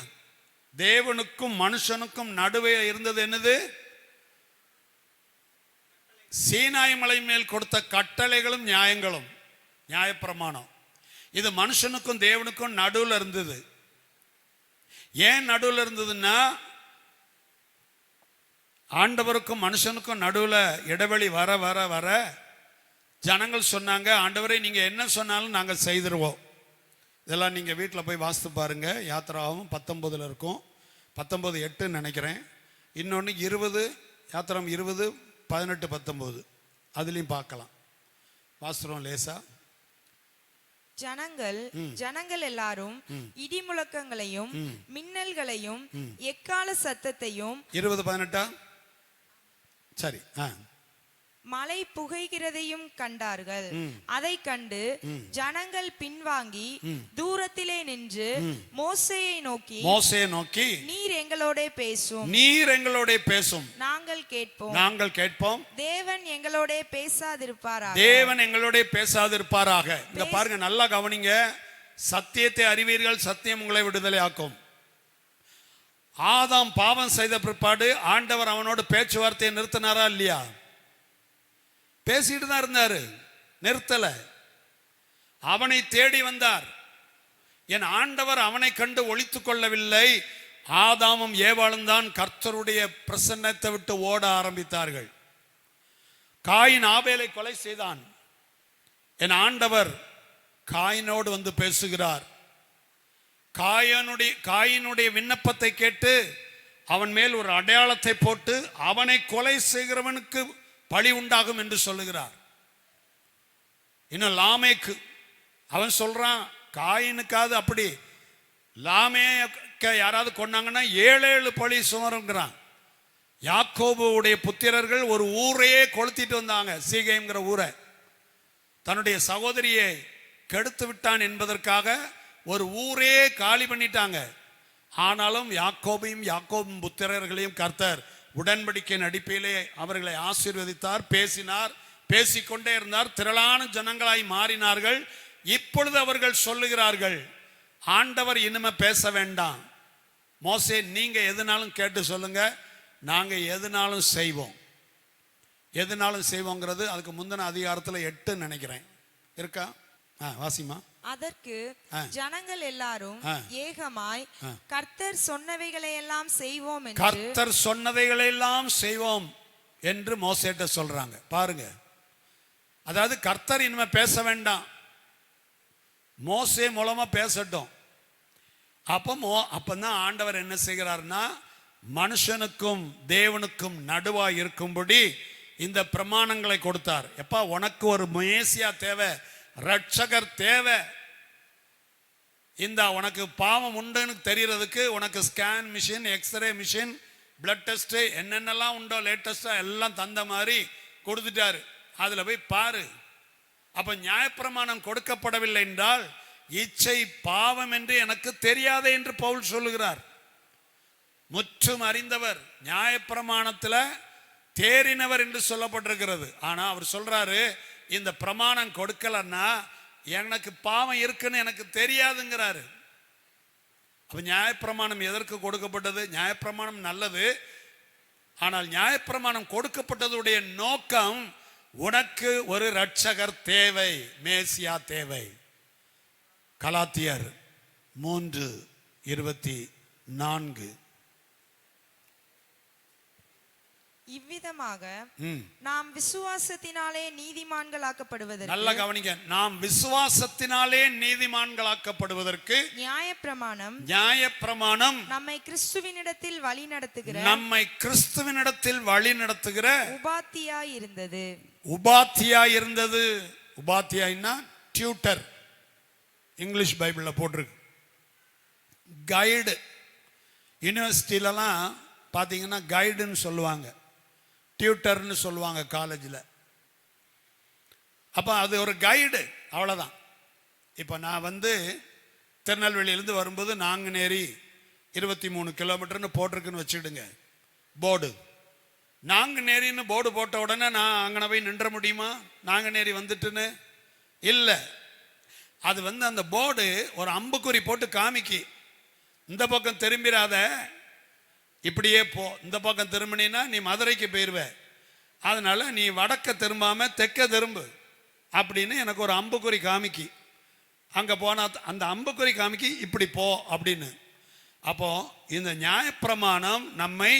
தேவனுக்கும் மனுஷனுக்கும் நடுவே இருந்தது என்னது? சீனாய் மலை மேல் கொடுத்த கட்டளைகளும் நியாயங்களும், நியாயப்பிரமாணம். இது மனுஷனுக்கும் தேவனுக்கும் நடுவில் இருந்தது. ஏன் நடுவில் இருந்ததுன்னா ஆண்டவருக்கும் மனுஷனுக்கும் நடுவில் இடைவெளி வர வர வர ஜனங்கள் சொன்னாங்க, ஆண்டவரே நீங்க என்ன சொன்னாலும் நாங்கள் செய்திருவோம். இதெல்லாம் நீங்க வீட்டில் போய் வாசித்து பாருங்க. யாத்திராவும் 19 இருக்கும், 19:8 நினைக்கிறேன். இன்னொன்று 20, யாத்திரம் 20, 18, 19 அதுலயும் பார்க்கலாம். வாஸ்திரம் லேசா. ஜனங்கள் எல்லாரும் இடி முழக்கங்களையும் மின்னல்களையும் எக்கால சத்தத்தையும் 20:18 சரி மலை புகைகிறதையும் கண்டார்கள். அதை கண்டு ஜனங்கள் பின்வாங்கி தூரத்திலே நின்று மோசேயை நோக்கி நீர் எங்களோட பேசும், நாங்கள் கேட்போம். தேவன் எங்களோட பேசாதிருப்பாராக. இங்க பாருங்க, நல்லா கவனிங்க. சத்தியத்தை அறிவீர்கள், சத்தியம் உங்களை விடுதலை ஆக்கும். ஆதாம் பாவம் செய்த பிற்பாடு ஆண்டவர் அவனோடு பேச்சுவார்த்தையை நிறுத்தினாரா இல்லையா? பேசிட்டு தான் இருந்தாரு, நிறுத்தல. அவனை தேடி வந்தார். என் ஆண்டவர் அவனை கண்டு ஒளித்துக் கொள்ளவில்லை. ஆதாமும் ஏவாளும் தான் கர்த்தருடைய பிரசன்னத்தை விட்டு ஓட ஆரம்பித்தார்கள். காயின் ஆபேலை கொலை செய்தான். என் ஆண்டவர் காயினோடு வந்து பேசுகிறார். காயினுடைய விண்ணப்பத்தை கேட்டு அவன் மேல் ஒரு அடையாளத்தை போட்டு அவனை கொலை செய்கிறவனுக்கு பழி உண்டாகும் என்று சொல்லுகிறார். இன்னும் லாமேக்கு அவன் சொல்றான், காயினுக்காவது அப்படி லாமேக்க யாராவது கொண்டாங்கன்னா 7 பழி சுமருங்கிறான். யாக்கோபுடைய புத்திரர்கள் ஒரு ஊரையே கொளுத்திட்டு வந்தாங்க, சீகேம்ங்கிற ஊரை. தன்னுடைய சகோதரியை கெடுத்து விட்டான் என்பதற்காக ஒரு ஊரே காலி பண்ணிட்டாங்க. ஆனாலும் யாக்கோபும் புத்திரர்களையும் கர்த்தர் உடன்படிக்கை அடிப்படையிலே அவர்களை ஆசீர்வதித்தார், பேசினார், பேசிக்கொண்டே இருந்தார். திரளான ஜனங்களாய் மாறினார்கள். இப்பொழுது அவர்கள் சொல்லுகிறார்கள், ஆண்டவர் இனிமே பேச வேண்டாம், மோசே நீங்க எதுனாலும் கேட்டு சொல்லுங்க, நாங்கள் எதுனாலும் செய்வோம். எதுனாலும் செய்வோங்கிறது அதுக்கு முந்தின அதிகாரத்தில் 8 நினைக்கிறேன். இருக்கா? வாசிமா. அதற்கு ஜனங்கள் எல்லாரும் ஏகமாய் கர்த்தர் சொன்னவைகளை எல்லாம் செய்வோம் என்று, கர்த்தர் சொன்னவைகளை எல்லாம் செய்வோம் என்று மோசேட்ட சொல்றாங்க. பாருங்க, அதாவது கர்த்தர் இனிமே பேச வேண்டாம், மோசே மூலமா பேசட்டும். அப்பதான் ஆண்டவர் என்ன செய்கிறார்னா, மனுஷனுக்கும் தேவனுக்கும் நடுவா இருக்கும்படி இந்த பிரமாணங்களை கொடுத்தார். எப்பா, உனக்கு ஒரு மேசியா தேவை, ரட்சகர் தேவை. இந்த உனக்கு பாவம் உண்டுன்னு தெரியறதுக்கு உனக்கு scan machine, X ray machine, blood test, என்னென்னலாம் உண்டோ லேட்டஸ்டா எல்லாம் தந்த மாதிரி கொடுத்துட்டாரு. அதுல போய் பாரு. அப்ப நியாயப்பிரமாணம் கொடுக்கப்படவில்லை என்றால் இச்சை பாவம் என்று எனக்கு தெரியாதே என்று பவுல் சொல்லுகிறார். முற்றும் அறிந்தவர், நியாயப்பிரமாணத்துல தேறினவர் என்று சொல்லப்பட்டிருக்கிறது. ஆனா அவர் சொல்றாரு, இந்த பிரமாணம் கொடுக்கலன்னா எனக்கு பாவம் இருக்குன்னு எனக்கு தெரியாதுங்கிறாரு. அப்ப நியாயப்பிரமாணம் எதற்கு கொடுக்கப்பட்டது? நியாயப்பிரமாணம் நல்லது. ஆனால் நியாயப்பிரமாணம் கொடுக்கப்பட்டதுடைய நோக்கம், உனக்கு ஒரு ரட்சகர் தேவை, மேசியா தேவை. கலாத்தியர் 3:24. இவ்விதமாக நாம் விசுவாசத்தினாலே நீதிமான்களாக்கப்படுவதற்கு, நல்ல கவனிங்க, நாம் விசுவாசத்தினாலே நீதிமான்களாக்கப்படுவதற்கு நியாயப்பிரமாணம் நம்மை கிறிஸ்துவினிடத்தில் வழி நடத்துகிற உபாத்தியாய் இருந்தது. உபாத்தியாய்னா டியூட்டர், இங்கிலீஷ் பைபிள்ல போட்டிருக்கு. கைடு, யூனிவர்சிட்டிலலாம் பார்த்தீங்கன்னா கைடுன்னு சொல்லுவாங்க, டியூட்டர்னு சொல்லுவாங்க காலேஜில். அப்போ அது ஒரு கைடு, அவ்வளோதான். இப்போ நான் திருநெல்வேலியிலேருந்து வரும்போது நாங்குநேரி 23 கிலோமீட்டர்னு போட்டிருக்குன்னு வச்சுடுங்க போர்டு. நாங்குநேரின்னு போர்டு போட்ட உடனே நான் அங்கே போய் நின்ற முடியுமா? நாங்குநேரி வந்துட்டுன்னு இல்லை. அது அந்த போர்டு ஒரு அம்புக்குறி போட்டு காமிக்கி, இந்த பக்கம் திரும்பிடாத, இப்படியே போ, இந்த பக்கம் திரும்பினா நீ மதுரைக்கு போயிருவ, அதனால நீ வடக்க திரும்பாம தெற்க திரும்பு அப்படின்னு எனக்கு ஒரு அம்புக்குறி காமிக்கி. அங்க போனா அந்த அம்புக்குறி காமிக்கி இப்படி போ அப்படின்னு. அப்போ இந்த நியாயப்பிரமாணம் நம்மை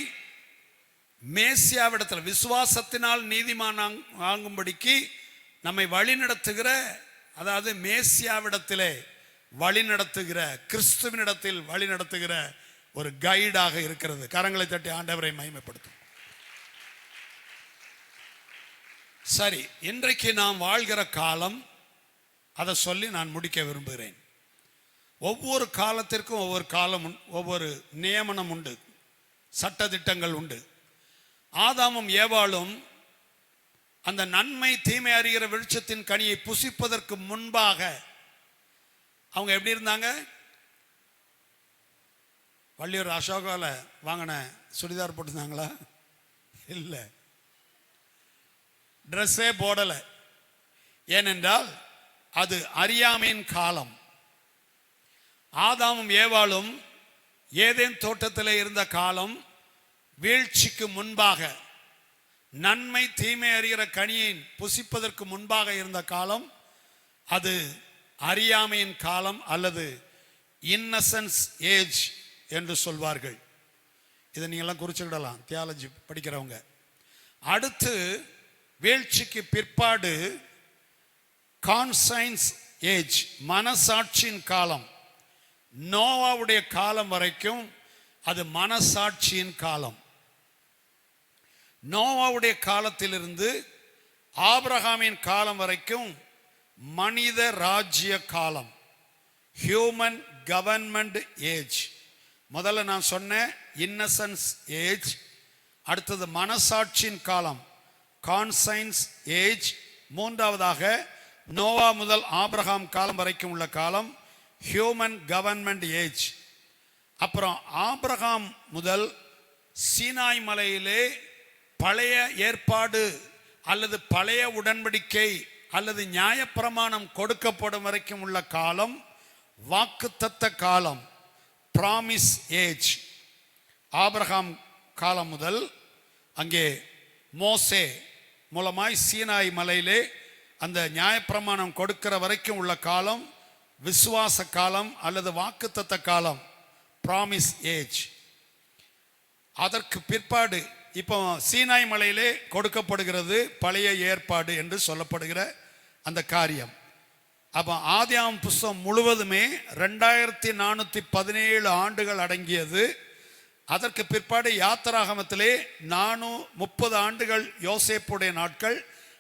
மேசியாவிடத்தில் விசுவாசத்தினால் நீதிமான் ஆகும்படிக்கு நம்மை வழி நடத்துகிற, அதாவது மேசியாவிடத்திலே வழி நடத்துகிற, கிறிஸ்துவினிடத்தில் வழி நடத்துகிற ஒரு கைடாக இருக்கிறது. கரங்களை தட்டி ஆண்டவரை மகிமைப்படுத்தும். சரி, இன்றைக்கு நாம் வாழ்கிற காலம், அதை சொல்லி நான் முடிக்க விரும்புகிறேன். ஒவ்வொரு காலத்திற்கும் ஒவ்வொரு காலம், ஒவ்வொரு நியமனம் உண்டு, சட்டதிட்டங்கள் உண்டு. ஆதாமும் ஏவாளும் அந்த நன்மை தீமை அறிகிற விருட்சத்தின் கனியை புசிப்பதற்கு முன்பாக அவங்க எப்படி இருந்தாங்க? வள்ளியூர் அசோகால வாங்கின சுடிதார் போட்டிருந்தாங்களா? இல்லை, ட்ரெஸ்ஸே போடலை. ஏனென்றால் அது அறியாமையின் காலம். ஆதாமும் ஏவாளும் ஏதேன் தோட்டத்தில் இருந்த காலம் வீழ்ச்சிக்கு முன்பாக, நன்மை தீமை அறிகிற கனியை புசிப்பதற்கு முன்பாக இருந்த காலம் அது அறியாமையின் காலம் அல்லது இன்னசென்ஸ் ஏஜ் என்று சொல்வார்கள். இதை நீங்கள்லாம் குறிச்சுக்கிடலாம் தியாலஜி படிக்கிறவங்க. அடுத்து வீழ்ச்சிக்கு பிற்பாடு கான்சைன்ஸ் ஏஜ், மனசாட்சியின் காலம். நோவாவுடைய காலம் வரைக்கும் அது மனசாட்சியின் காலம். நோவாவுடைய காலத்திலிருந்து ஆபிரகாமின் காலம் வரைக்கும் மனித ராஜ்ய காலம், ஹியூமன் கவர்மெண்ட் ஏஜ். முதல்ல நான் சொன்னேன் இன்னசென்ஸ் ஏஜ், அடுத்தது மனசாட்சியின் காலம் கான்சைன்ஸ் ஏஜ், மூன்றாவதாக நோவா முதல் ஆபிரகாம் காலம் வரைக்கும் உள்ள காலம் ஹியூமன் கவர்மெண்ட் ஏஜ். அப்புறம் ஆபிரகாம் முதல் சீனாய் மலையிலே பழைய ஏற்பாடு அல்லது பழைய உடன்படிக்கை அல்லது நியாயப்பிரமாணம் கொடுக்கப்படும் வரைக்கும் உள்ள காலம் வாக்குத்தத்த காலம், ப்ராமிஸ் ஏஜ். ஆபிரகாம் காலம் முதல் அங்கே மோசே மூலமாய் சீனாய் மலையிலே அந்த நியாயப்பிரமாணம் கொடுக்கிற வரைக்கும் உள்ள காலம் விசுவாச காலம் அல்லது வாக்குத்தத்த காலம், ப்ராமிஸ் ஏஜ். அதற்கு பிற்பாடு இப்போ சீனாய் மலையிலே கொடுக்கப்படுகிறது பழைய ஏற்பாடு என்று சொல்லப்படுகிற அந்த காரியம். அப்போ ஆதியாகமம் புஸ்தகம் முழுவதுமே 2417 ஆண்டுகள் அடங்கியது. அதற்கு பிற்பாடு யாத்திராகமத்திலே 430 ஆண்டுகள் யோசேப்புடைய நாட்கள்,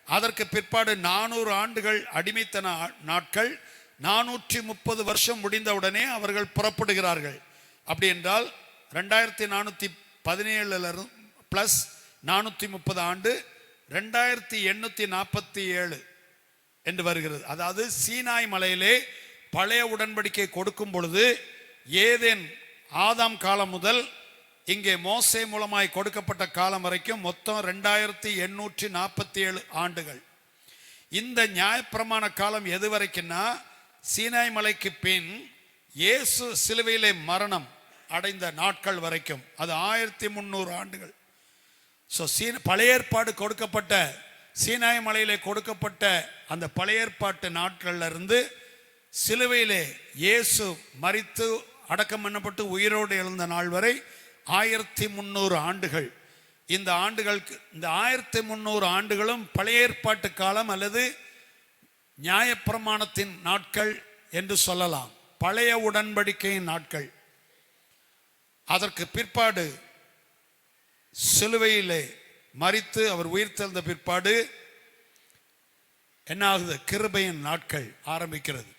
அதற்கு பிற்பாடு 400 ஆண்டுகள் அடிமைத்தன நாட்கள், 430 வருஷம் முடிந்தவுடனே அவர்கள் புறப்படுகிறார்கள். அப்படி என்றால் 2417 பிளஸ் 430 ஆண்டு 2847 என்று வருகிறது. அதாவது சீனாய் மலையிலே பழைய உடன்படிக்கை கொடுக்கும் பொழுது ஏதேன் ஆதாம் காலம் முதல் இங்கே மோசே மூலமாய் கொடுக்கப்பட்ட காலம் வரைக்கும் மொத்தம் 2847 ஆண்டுகள். இந்த நியாயப்பிரமாண காலம் எது வரைக்கும்னா சீனாய் மலைக்கு பின் இயேசு சிலுவையிலே மரணம் அடைந்த நாட்கள் வரைக்கும், அது 1300 ஆண்டுகள். ஸோ பழைய ஏற்பாடு கொடுக்கப்பட்ட சீனாய் மலையிலே கொடுக்கப்பட்ட அந்த பழைய ஏற்பாட்டு நாட்கள்ல இருந்து சிலுவையிலே இயேசு மரித்து அடக்கம் பண்ணப்பட்டு உயிரோடு எழுந்த நாள் வரை 1300 ஆண்டுகள். இந்த ஆண்டுகளுக்கு இந்த 1300 ஆண்டுகளும் பழைய ஏற்பாட்டு காலம் அல்லது நியாயப்பிரமாணத்தின் நாட்கள் என்று சொல்லலாம், பழைய உடன்படிக்கையின் நாட்கள். அதற்கு பிற்பாடு சிலுவையிலே மரித்து அவர் உயிர்த்தெழுந்த பிற்பாடு என்ன ஆகுது? கிருபையின் நாட்கள் ஆரம்பிக்கிறது.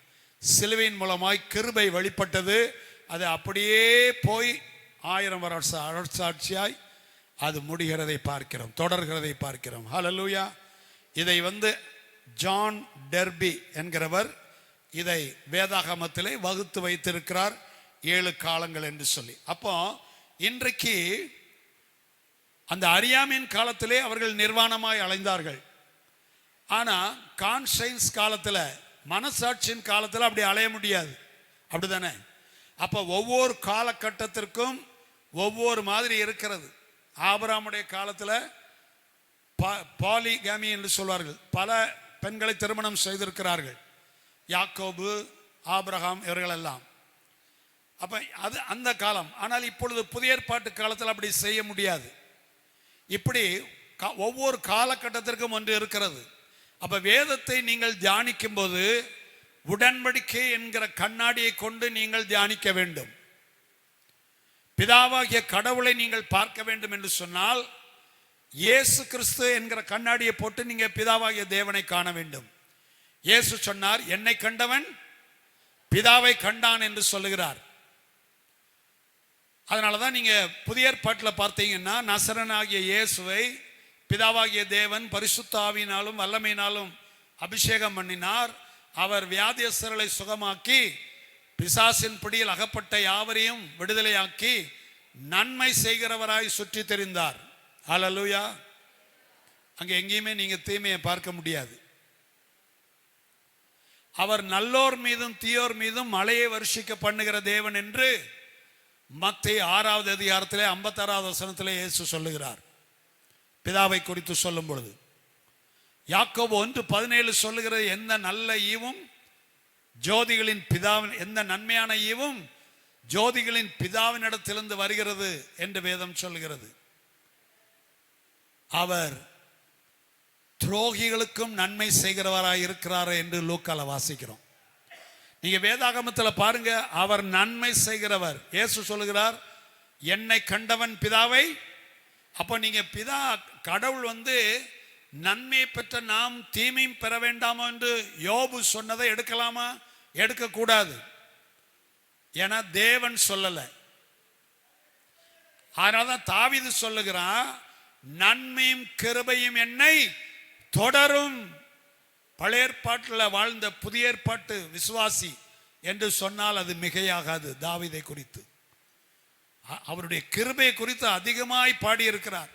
சிலுவையின் மூலமாய் கிருபை வெளிப்பட்டது. அது அப்படியே போய் 1000 வருஷ அரசாட்சியாய் அது முடிகிறதை பார்க்கிறோம், தொடர்கிறதை பார்க்கிறோம். ஹல்லேலூயா. இதை ஜான் டெர்பி என்கிறவர் இதை வேதாகமத்திலே வகுத்து வைத்திருக்கிறார், 7 காலங்கள் என்று சொல்லி. அப்போ இன்றைக்கு அந்த அறியாமையின் காலத்திலே அவர்கள் நிர்வாணமாய் அலைந்தார்கள். ஆனா கான்ஷியன்ஸ் காலத்துல, மனசாட்சியின் காலத்துல அப்படி அலைய முடியாது, அப்படிதானே? அப்ப ஒவ்வொரு காலகட்டத்திற்கும் ஒவ்வொரு மாதிரி இருக்கிறது. ஆபிரகாமுடைய காலத்துல பாலிகாமி என்று சொல்வார்கள், பல பெண்களை திருமணம் செய்திருக்கிறார்கள், யாக்கோபு, ஆபிரகாம் இவர்கள் எல்லாம். அப்ப அது அந்த காலம். ஆனால் இப்பொழுது புதிய ஏற்பாட்டு காலத்தில் அப்படி செய்ய முடியாது. இப்படி ஒவ்வொரு காலகட்டத்திற்கும் ஒன்று இருக்கிறது. அப்ப வேதத்தை நீங்கள் தியானிக்கும் போது உடன்படிக்கை என்கிற கண்ணாடியை கொண்டு நீங்கள் தியானிக்க வேண்டும். பிதாவாகிய கடவுளை நீங்கள் பார்க்க வேண்டும் என்று சொன்னால் இயேசு கிறிஸ்து என்கிற கண்ணாடியை போட்டு நீங்க பிதாவாகிய தேவனை காண வேண்டும். இயேசு சொன்னார், என்னை கண்டவன் பிதாவை கண்டான் என்று சொல்லுகிறார். அதனாலதான் நீங்க புதிய ஏற்பாட்டில் பார்த்தீங்கன்னா நசரனாகிய இயேசுவை பிதாவாகிய தேவன் பரிசுத்த ஆவியினாலும் வல்லமையினாலும் அபிஷேகம் பண்ணினார். அவர் வியாதியஸ்தர்களை சுகமாக்கி பிசாசின் பிடியில் அகப்பட்ட யாவரையும் விடுதலையாக்கி நன்மை செய்கிறவராய் சுற்றி தெரிந்தார். ஹல்லேலூயா. அங்க எங்கேயுமே நீங்க தீமையை பார்க்க முடியாது. அவர் நல்லோர் மீதும் தீயோர் மீதும் மழையை வருஷிக்க பண்ணுகிற தேவன் என்று மத்தேயு 6வது அதிகாரத்திலே 56வது வசனத்திலே இயேசு சொல்லுகிறார், பிதாவை குறித்து சொல்லும் பொழுது. யாக்கோபு 1:17 சொல்லுகிறது, எந்த நல்ல ஈவும் ஜோதிகளின் பிதாவின், எந்த நன்மையான ஈவும் ஜோதிகளின் பிதாவினிடத்திலிருந்து வருகிறது என்று வேதம் சொல்லுகிறது. அவர் துரோகிகளுக்கும் நன்மை செய்கிறவராய் இருக்கிறார் என்று லூக்கால வாசிக்கிறோம். நீங்க வேதாகமத்தில் பாருங்க, அவர் நன்மை செய்கிறவர். இயேசு சொல்லுகிறார், என்னை கண்டவன் பிதாவை. அப்ப நீங்க பிதா கடவுள் நன்மையை பெற்ற நாம் தீமையும் பெற வேண்டாமோ என்று யோபு சொன்னதை எடுக்கலாமா? எடுக்க கூடாது. ஏன்னா தேவன் சொல்லல. அதனாலதான் தாவீது சொல்லுகிறான், நன்மையும் கிருபையும் என்னை தொடரும். பழைய ஏற்பாட்டில் வாழ்ந்த புதிய ஏற்பாட்டு விசுவாசி என்று சொன்னால் அது மிகையாகாது. தாவீதை குறித்து, அவருடைய கிருபை குறித்து அதிகமாய் பாடியிருக்கிறார்.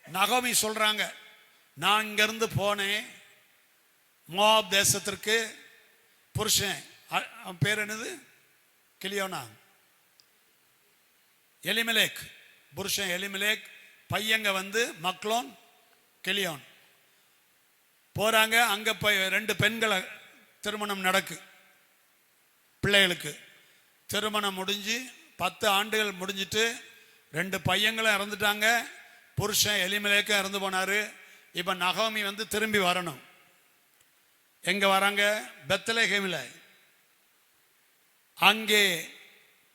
நகோமி சொல்றாங்க, நான் இங்கிருந்து போனேன் மோவாப் தேசத்திற்கு, புருஷன் அவன் பேர் என்னது, கிலியோனா, எலிமெலேக், புருஷன் எலிமெலேக், பையங்க வந்து மக்லோன், கெலியோன் போறாங்க. அங்க போய் 2 பெண்களை திருமணம் நடக்கு. பிள்ளைகளுக்கு திருமணம் முடிஞ்சு 10 ஆண்டுகள் முடிஞ்சிட்டு 2 பையங்களும் இறந்துட்டாங்க. புருஷன் எலிமெலேக்கும் இறந்து போனாரு. இப்ப நகோமி வந்து திரும்பி வரணும். எங்க வராங்க? பெத்லெகேமில். அங்கே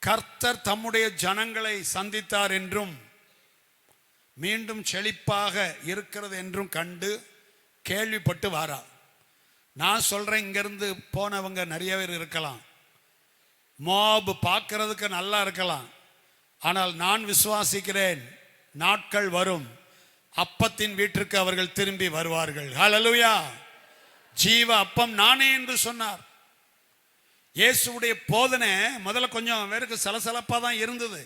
கர்த்தர் தம்முடைய ஜனங்களை சந்தித்தார் என்றும் மீண்டும் செழிப்பாக இருக்கிறது என்றும் கண்டு கேள்விப்பட்டு வாரா. நான் சொல்றேன், இங்கிருந்து போனவங்க நிறைய பேர் இருக்கலாம். மோவாப் பார்க்கிறதுக்கு நல்லா இருக்கலாம். ஆனால் நான் விசுவாசிக்கிறேன், நாட்கள் வரும், அப்பத்தின் வீட்டிற்கு அவர்கள் திரும்பி வருவார்கள். ஹல்லேலூயா. ஜீவ அப்பம் நானே என்று சொன்னார். இயேசுவுடைய போதனை முதல்ல கொஞ்சம் பேருக்கு சலசலப்பா தான் இருந்தது.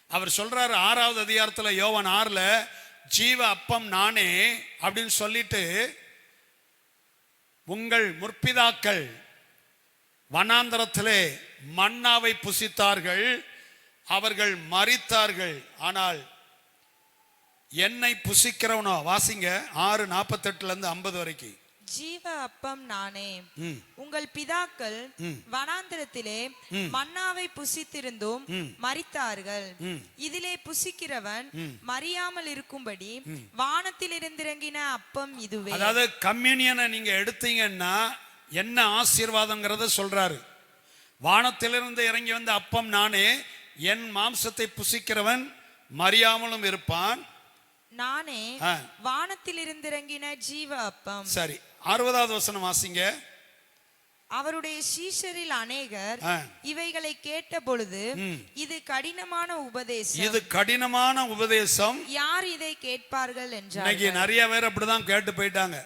அவர் சொல்றாரு 6வது அதிகாரத்தில் யோவான் 6ல், ஜீவ அப்பம் நானே அப்படின்னு சொல்லிட்டு, உங்கள் முற்பிதாக்கள் வனாந்தரத்திலே மன்னாவை புசித்தார்கள், அவர்கள் மரித்தார்கள், ஆனால் என்னை புசிக்கிறவனோ, வாசிங்க 6:48 50 வரைக்கும். ஜீவ அப்பம் நானே. உங்கள் பிதாக்கள் வனாந்திரத்திலே மன்னாவை புசித்திருந்தும் மரித்தார்கள். இதிலே புசிக்கிறவன் மரியாமல் இருக்கும்படி வானத்தில் இருந்திறங்கின அப்பம் இதுவே. அதாவது கம்யூனியனை நீங்க எடுத்தீங்கன்னா என்ன ஆசீர்வாதங்கிறத சொல்றாரு. வானத்திலிருந்து இறங்கி வந்த அப்பம் நானே, என் மாம்சத்தை புசிக்கிறவன் மரியாமலும் இருப்பான். நானே வானத்தில் இருந்திறங்கின ஜீவ அப்பம். சரி, 60வது வசனம் வாசிங்க. அவருடைய சீஷரில் அநேகர் இவைகளை கேட்ட பொழுது, இது கடினமான உபதேசம், இது கடினமான உபதேசம், யார் இதை கேட்பார்கள் என்றார். இன்னைக்கு நிறைய பேர் அப்படிதான் கேட்டு போயிட்டாங்க.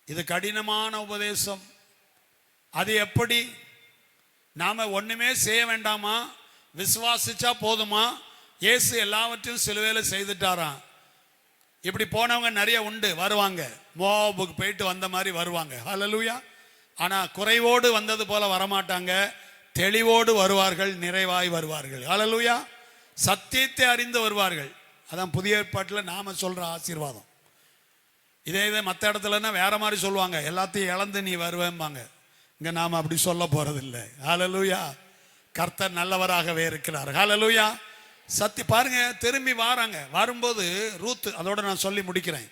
இது கடினமான உபதேசம், அது எப்படி? நாம ஒண்ணுமே செய்ய வேண்டாமா, விசுவாசிச்சா போதுமா, இயேசு எல்லாவற்றையும் சிலுவையில செய்துட்டாராம். இப்படி போனவங்க நிறைய உண்டு, வருவாங்க. மோவாபுக்கு போயிட்டு வந்த மாதிரி வருவாங்க. ஹல்லேலூயா. ஆனா குறைவோடு வந்தது போல வரமாட்டாங்க, தெளிவோடு வருவார்கள், நிறைவாய் வருவார்கள். ஹல்லேலூயா. சத்தியத்தை அறிந்து வருவார்கள். அதான் புதிய ஏற்பாட்டில் நாம சொல்ற ஆசீர்வாதம். இதே மற்ற இடத்துலன்னா வேற மாதிரி சொல்லுவாங்க, எல்லாத்தையும் இழந்து நீ வருவேம்பாங்க. இங்க நாம அப்படி சொல்ல போறதில்லை. ஹல்லேலூயா. கர்த்தர் நல்லவராகவே இருக்கிறார். ஹல்லேலூயா. சத்தி பாருங்க, திரும்பி வாராங்க. வரும்போது ரூத், அதோட நான் சொல்லி முடிக்கிறேன்.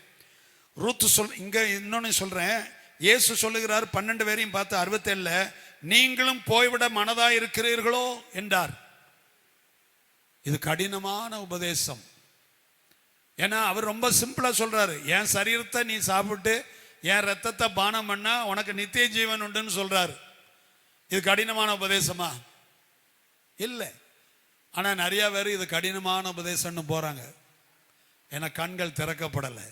ரூத் இங்க இன்னொன்னு சொல்றேன். இயேசு சொல்லுகிறார் 12 பேரையும் பார்த்து 67ல், நீங்களும் போய்விட மனதா இருக்கிறீர்களோ என்றார். இது கடினமான உபதேசம். ஏன்னா அவர் ரொம்ப சிம்பிளா சொல்றாரு, என் சரீரத்தை நீ சாப்பிட்டு என் ரத்தத்தை பானம் பண்ணா உனக்கு நித்திய ஜீவன் உண்டுன்னு சொல்றாரு. இது கடினமான உபதேசமா? இல்லை. ஆனா நிறைய பேர் இது கடினமான உபதேசம்னு போறாங்க. ஏன்னா கண்கள் திறக்கப்படலை.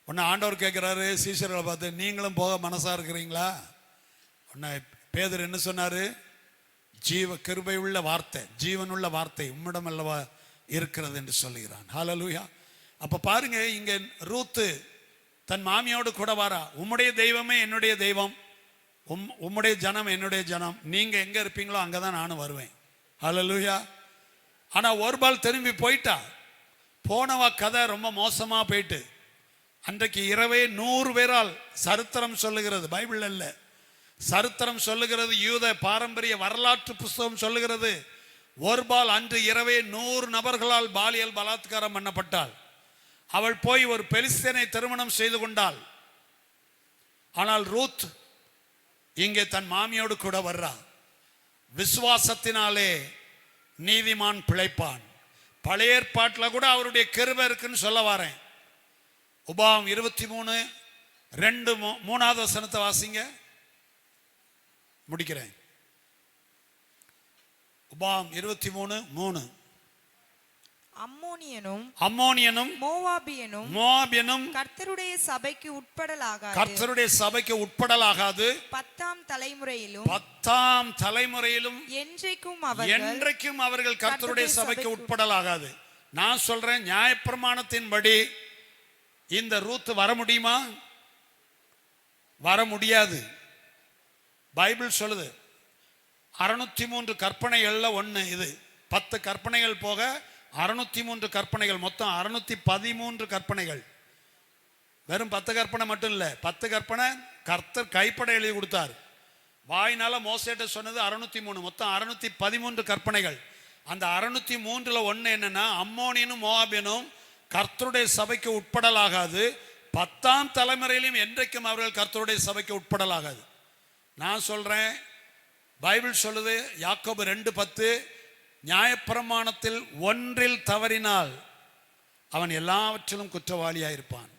உன்னை ஆண்டவர் கேட்கிறாரு சீஷர்களை பார்த்து, நீங்களும் போக மனசா இருக்கிறீங்களா? உன்னை பேதுரு என்ன சொன்னாரு? கிருபை உள்ள வார்த்தை, ஜீவனுள்ள வார்த்தை உம்மிடம் அல்லவா இருக்கிறது என்று சொல்லுகிறான். ஹல்லேலூயா. அப்ப பாருங்க, இங்க ரூத்து தன் மாமியோடு கூட வாரா. உம்முடைய தெய்வமே என்னுடைய தெய்வம், உம்முடைய ஜனம் என்னுடைய ஜனம், நீங்க எங்க இருப்பீங்களோ அங்கதான் நானும் வருவேன். ஹல்லேலூயா. ஆனா ஒரு பால் திரும்பி போயிட்டா. போனவ கதை ரொம்ப மோசமா போயிட்டு, அன்றைக்கு இரவே 100 பேரால், சரித்திரம் சொல்லுகிறது, பைபிள் அல்ல, சரித்திரம் சொல்லுகிறது, யூத பாரம்பரிய வரலாற்று புஸ்தகம் சொல்லுகிறது, ஒரு பால் அன்று இரவே 100 நபர்களால் பாலியல் பலாத்காரம் பண்ணப்பட்டாள். அவள் போய் ஒரு பெலிஸ்தீனை திருமணம் செய்து கொண்டாள். ஆனால் ரூத் இங்கே தன் மாமியோடு கூட வர்றா. விசுவாசத்தினாலே நீதிமான் பிழைப்பான். பழைய ஏற்பாட்டில் கூட அவருடைய கிருபை இருக்குன்னு சொல்ல வரேன். உபாகம் 23:2-3வது வசனத்தை வாசிங்க, முடிக்கிறேன். உபாகம் 23:3. அம்மோனியனும் மோவாபியனும் கர்த்தருடைய சபைக்கு உட்படலாகாது. 10ஆம் தலைமுறையிலும் என்றைக்கும் அவர்கள் கர்த்தருடைய சபைக்கு உட்படலாகாது. நான் சொல்றேன், நியாயப்பிரமாணத்தின்படி இந்த ரூத் வர முடியுமா? வர முடியாது. பைபிள் சொல்லுது 603 கற்பனைகள்ல ஒண்ணு இது. 10 கற்பனைகள் போக 603 கற்பனைகள், மொத்தம் 613 கற்பனைகள். வெறும் 10 கற்பனை மட்டும் இல்லை, 10 கற்பனை கர்த்தர் கைப்பட எழுதி கொடுத்தார். வாயினால மோசேட்ட சொன்னது 603, மொத்தம் 613 கற்பனைகள். அந்த 603ல் ஒன்று என்னன்னா, அம்மோனியனும் மோவாபியனும் கர்த்தருடைய சபைக்கு உட்படலாகாது, 10ஆம் தலைமுறையிலும் என்றைக்கும் அவர்கள் கர்த்தருடைய சபைக்கு உட்படலாகாது. நான் சொல்றேன், பைபிள் சொல்லுது, யாக்கோபு 2:10, நியாயப்பிரமாணத்தில் ஒன்றில் தவறினால் அவன் எல்லாவற்றிலும் குற்றவாளியாயிருப்பான்.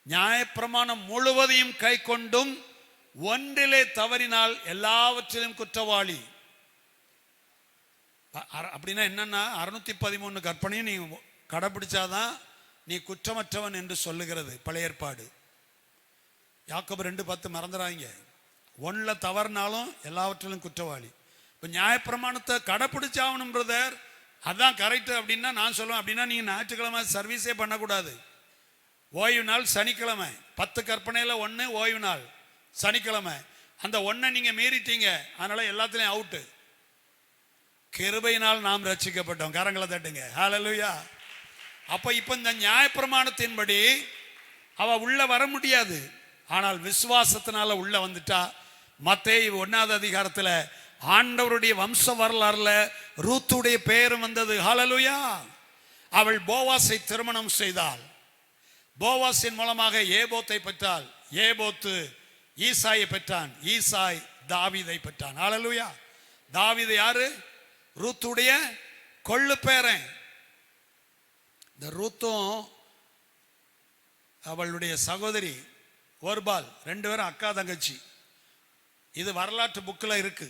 நியாயப்பிரமாணம் முழுவதையும் கை கொண்டும் ஒன்றிலே தவறினால் எல்லாவற்றிலும் குற்றவாளி. அப்படின்னா என்னன்னா, 613 கற்பனையும் நீ கடைபிடிச்சாதான் நீ குற்றமற்றவன் என்று சொல்லுகிறது பழைய ஏற்பாடு. யாக்கோபு 2:10 மறந்துடாங்க. ஒன்றில் தவறினாலும் எல்லாவற்றிலும் குற்றவாளி. இப்போ நியாயப்பிரமாணத்தை கடைப்பிடிச்சாகணும் பிரதர், அதான் கரெக்டு அப்படின்னா நான் சொல்லுவேன். அப்படின்னா நீங்கள் ஞாயிற்றுக்கிழமை சர்வீஸே பண்ணக்கூடாது. ஓய்வு நாள் சனிக்கிழமை, 10 கற்பனையில் 1 ஓய்வு நாள் சனிக்கிழமை. அந்த 1 நீங்கள் மீறிட்டீங்க, அதனால எல்லாத்துலேயும் அவுட்டு. கிருபையினால் நாம் ரட்சிக்கப்பட்டோம். கரங்களை தட்டுங்க, ஹல்லேலூயா. அப்போ இப்போ இந்த நியாயப்பிரமாணத்தின்படி அவ உள்ள வர முடியாது. ஆனால் விசுவாசத்தினால உள்ள வந்துட்டா. மத்தேயு 1ஆவது அதிகாரத்தில் ஆண்டவருடைய வம்ச வரலாறுல ரூத்துடைய பெயரும் வந்தது. ஹல்லேலூயா. அவள் போவாசை திருமணம் செய்தாள். போவாசின் மூலமாக ஏபோத்தை பெற்றாள். ஏபோத்து ஈசாயை பெற்றான். ஈசாய் தாவீதை பெற்றான். ஹல்லேலூயா. தாவீது யாரு? ரூத்துடைய கொள்ளு பேரன். இந்த ரூத்தும் அவளுடைய சகோதரி ஒர்பால் 2 பேரும் அக்கா தங்கச்சி. இது வரலாற்று புக்கில் இருக்கு,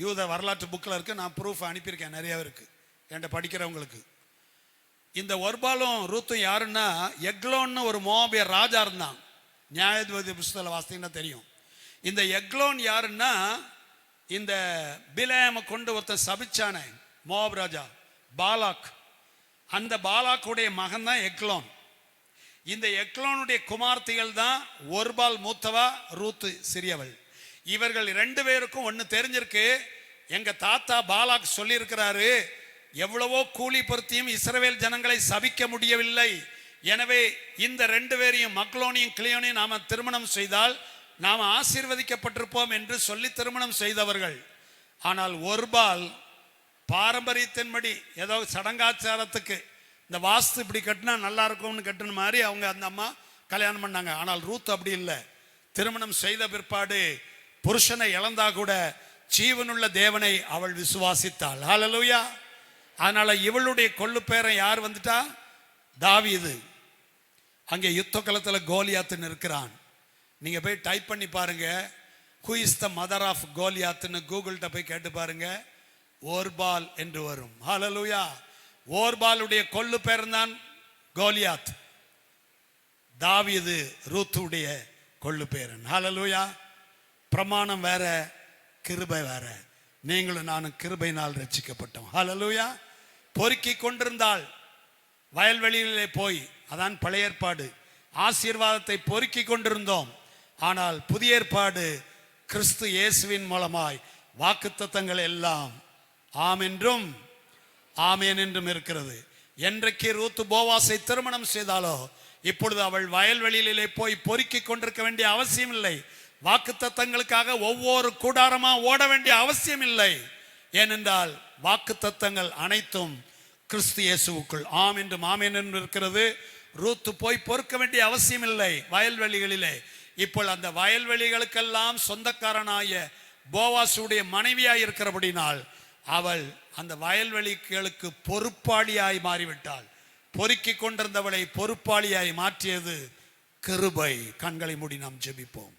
யூத வரலாற்று புக்கில் இருக்கு. நான் ப்ரூஃப் அனுப்பியிருக்கேன், நிறைய இருக்கு என்கிட்ட படிக்கிறவங்களுக்கு. இந்த ஒர்பாலும் ரூத்தும் யாருன்னா, எக்லோன்னு ஒரு மோவாபியர் ராஜா இருந்தான். நியாயாதிபதி புஸ்தகத்தில் வாசித்தீங்கன்னா தெரியும். இந்த எக்லோன் யாருன்னா, இந்த பிலேமை கொண்டு ஒருத்தன் சபிச்சானே மோவாப் ராஜா பாலாக், அந்த பாலாக்குடைய மகன் தான் எக்லோன். இந்த எக்லோனுடைய குமார்த்திகள் தான் ஒர்பால் மூத்தவா, ரூத்து சிறியவள். இவர்கள் 2 பேருக்கும் ஒன்று தெரிஞ்சிருக்கு. எங்க தாத்தா பாலாக் சொல்லியிருக்கிறாரு, எவ்வளவோ கூலி பொருத்தியும் இஸ்ரவேல் ஜனங்களை சபிக்க முடியவில்லை. எனவே இந்த 2 பேரையும் மக்லோனியும் கிளியோனையும் நாம திருமணம் செய்தால் நாம் ஆசீர்வதிக்கப்பட்டிருப்போம் என்று சொல்லி திருமணம் செய்தவர்கள். ஆனால் ஒர்பால் பாரம்பரியத்தின்படி ஏதோ சடங்காச்சாரத்துக்கு இந்த வாஸ்து இப்படி கட்டினா நல்லா இருக்கும்னு கட்டின மாதிரி அவங்க அந்த அம்மா கல்யாணம் பண்ணாங்க. ஆனால் ரூத் அப்படி இல்லை. திருமணம் செய்த பிற்பாடு புருஷனை இழந்தா கூட ஜீவனுள்ள தேவனை அவள் விசுவாசித்தாள். ஹல்லேலூயா. அதனால இவளுடைய கொள்ளு பேரன் யார் வந்துட்டா? தாவீது. அங்கே யுத்த களத்தில் கோலியாத்துன்னு இருக்கிறான். நீங்க போய் டைப் பண்ணி பாருங்க, who is the mother of கோலியாத்துன்னு கூகுள்கிட்ட போய் கேட்டு பாருங்க, ஓர்பால் என்று வரும். ஹல்லேலூயா. ஓர்பாலுடைய கொள்ளு பேரன் தான் கோலியாத். தாவீது ரூத்துடைய கொள்ளு பேரன். ஹல்லேலூயா. பிரமாணம் வேற, கிருபை வேற. நீங்களும் நானும் கிருபையினால் ரட்சிக்கப்பட்டோம். ஹல்லேலூயா. பொறுக்கி கொண்டிருந்தால் வயல்வெளியிலே போய், அதான் பழைய ஏற்பாடு, ஆசீர்வாதத்தை பொறுக்கி கொண்டிருந்தோம். ஆனால் புதிய ஏற்பாடு கிறிஸ்து இயேசுவின் மூலமாய் வாக்குத்தத்தங்கள் எல்லாம் ஆம் என்றும் ஆமேன் என்றும் இருக்கிறது. என்றைக்கு ரூத்து போவாசை திருமணம் செய்தாலோ இப்பொழுது அவள் வயல்வெளியிலே போய் பொறுக்கி கொண்டிருக்க வேண்டிய அவசியம் இல்லை. வாக்குத்தத்தங்களுக்காக ஒவ்வொரு கூடாரமா ஓட வேண்டிய அவசியம் இல்லை. ஏனென்றால் வாக்குத்தத்தங்கள் அனைத்தும் கிறிஸ்து இயேசுவுக்குள் ஆம் என்றும் ஆமேன் என்றும் இருக்கிறது. ரூத்து போய் பொறுக்க வேண்டிய அவசியம் இல்லை வயல்வெளிகளிலே. இப்போ அந்த வயல்வெளிகளுக்கெல்லாம் சொந்தக்காரனாய போவாசுடைய மனைவியாய் இருக்கிறபடினால் அவள் அந்த வயல்வெளிகளுக்கு பொறுப்பாளியாய் மாறிவிட்டாள். பொறுக்கி கொண்டிருந்தவளை பொறுப்பாளியாய் மாற்றியது கிருபை. கண்களை மூடி நாம் ஜெபிப்போம்.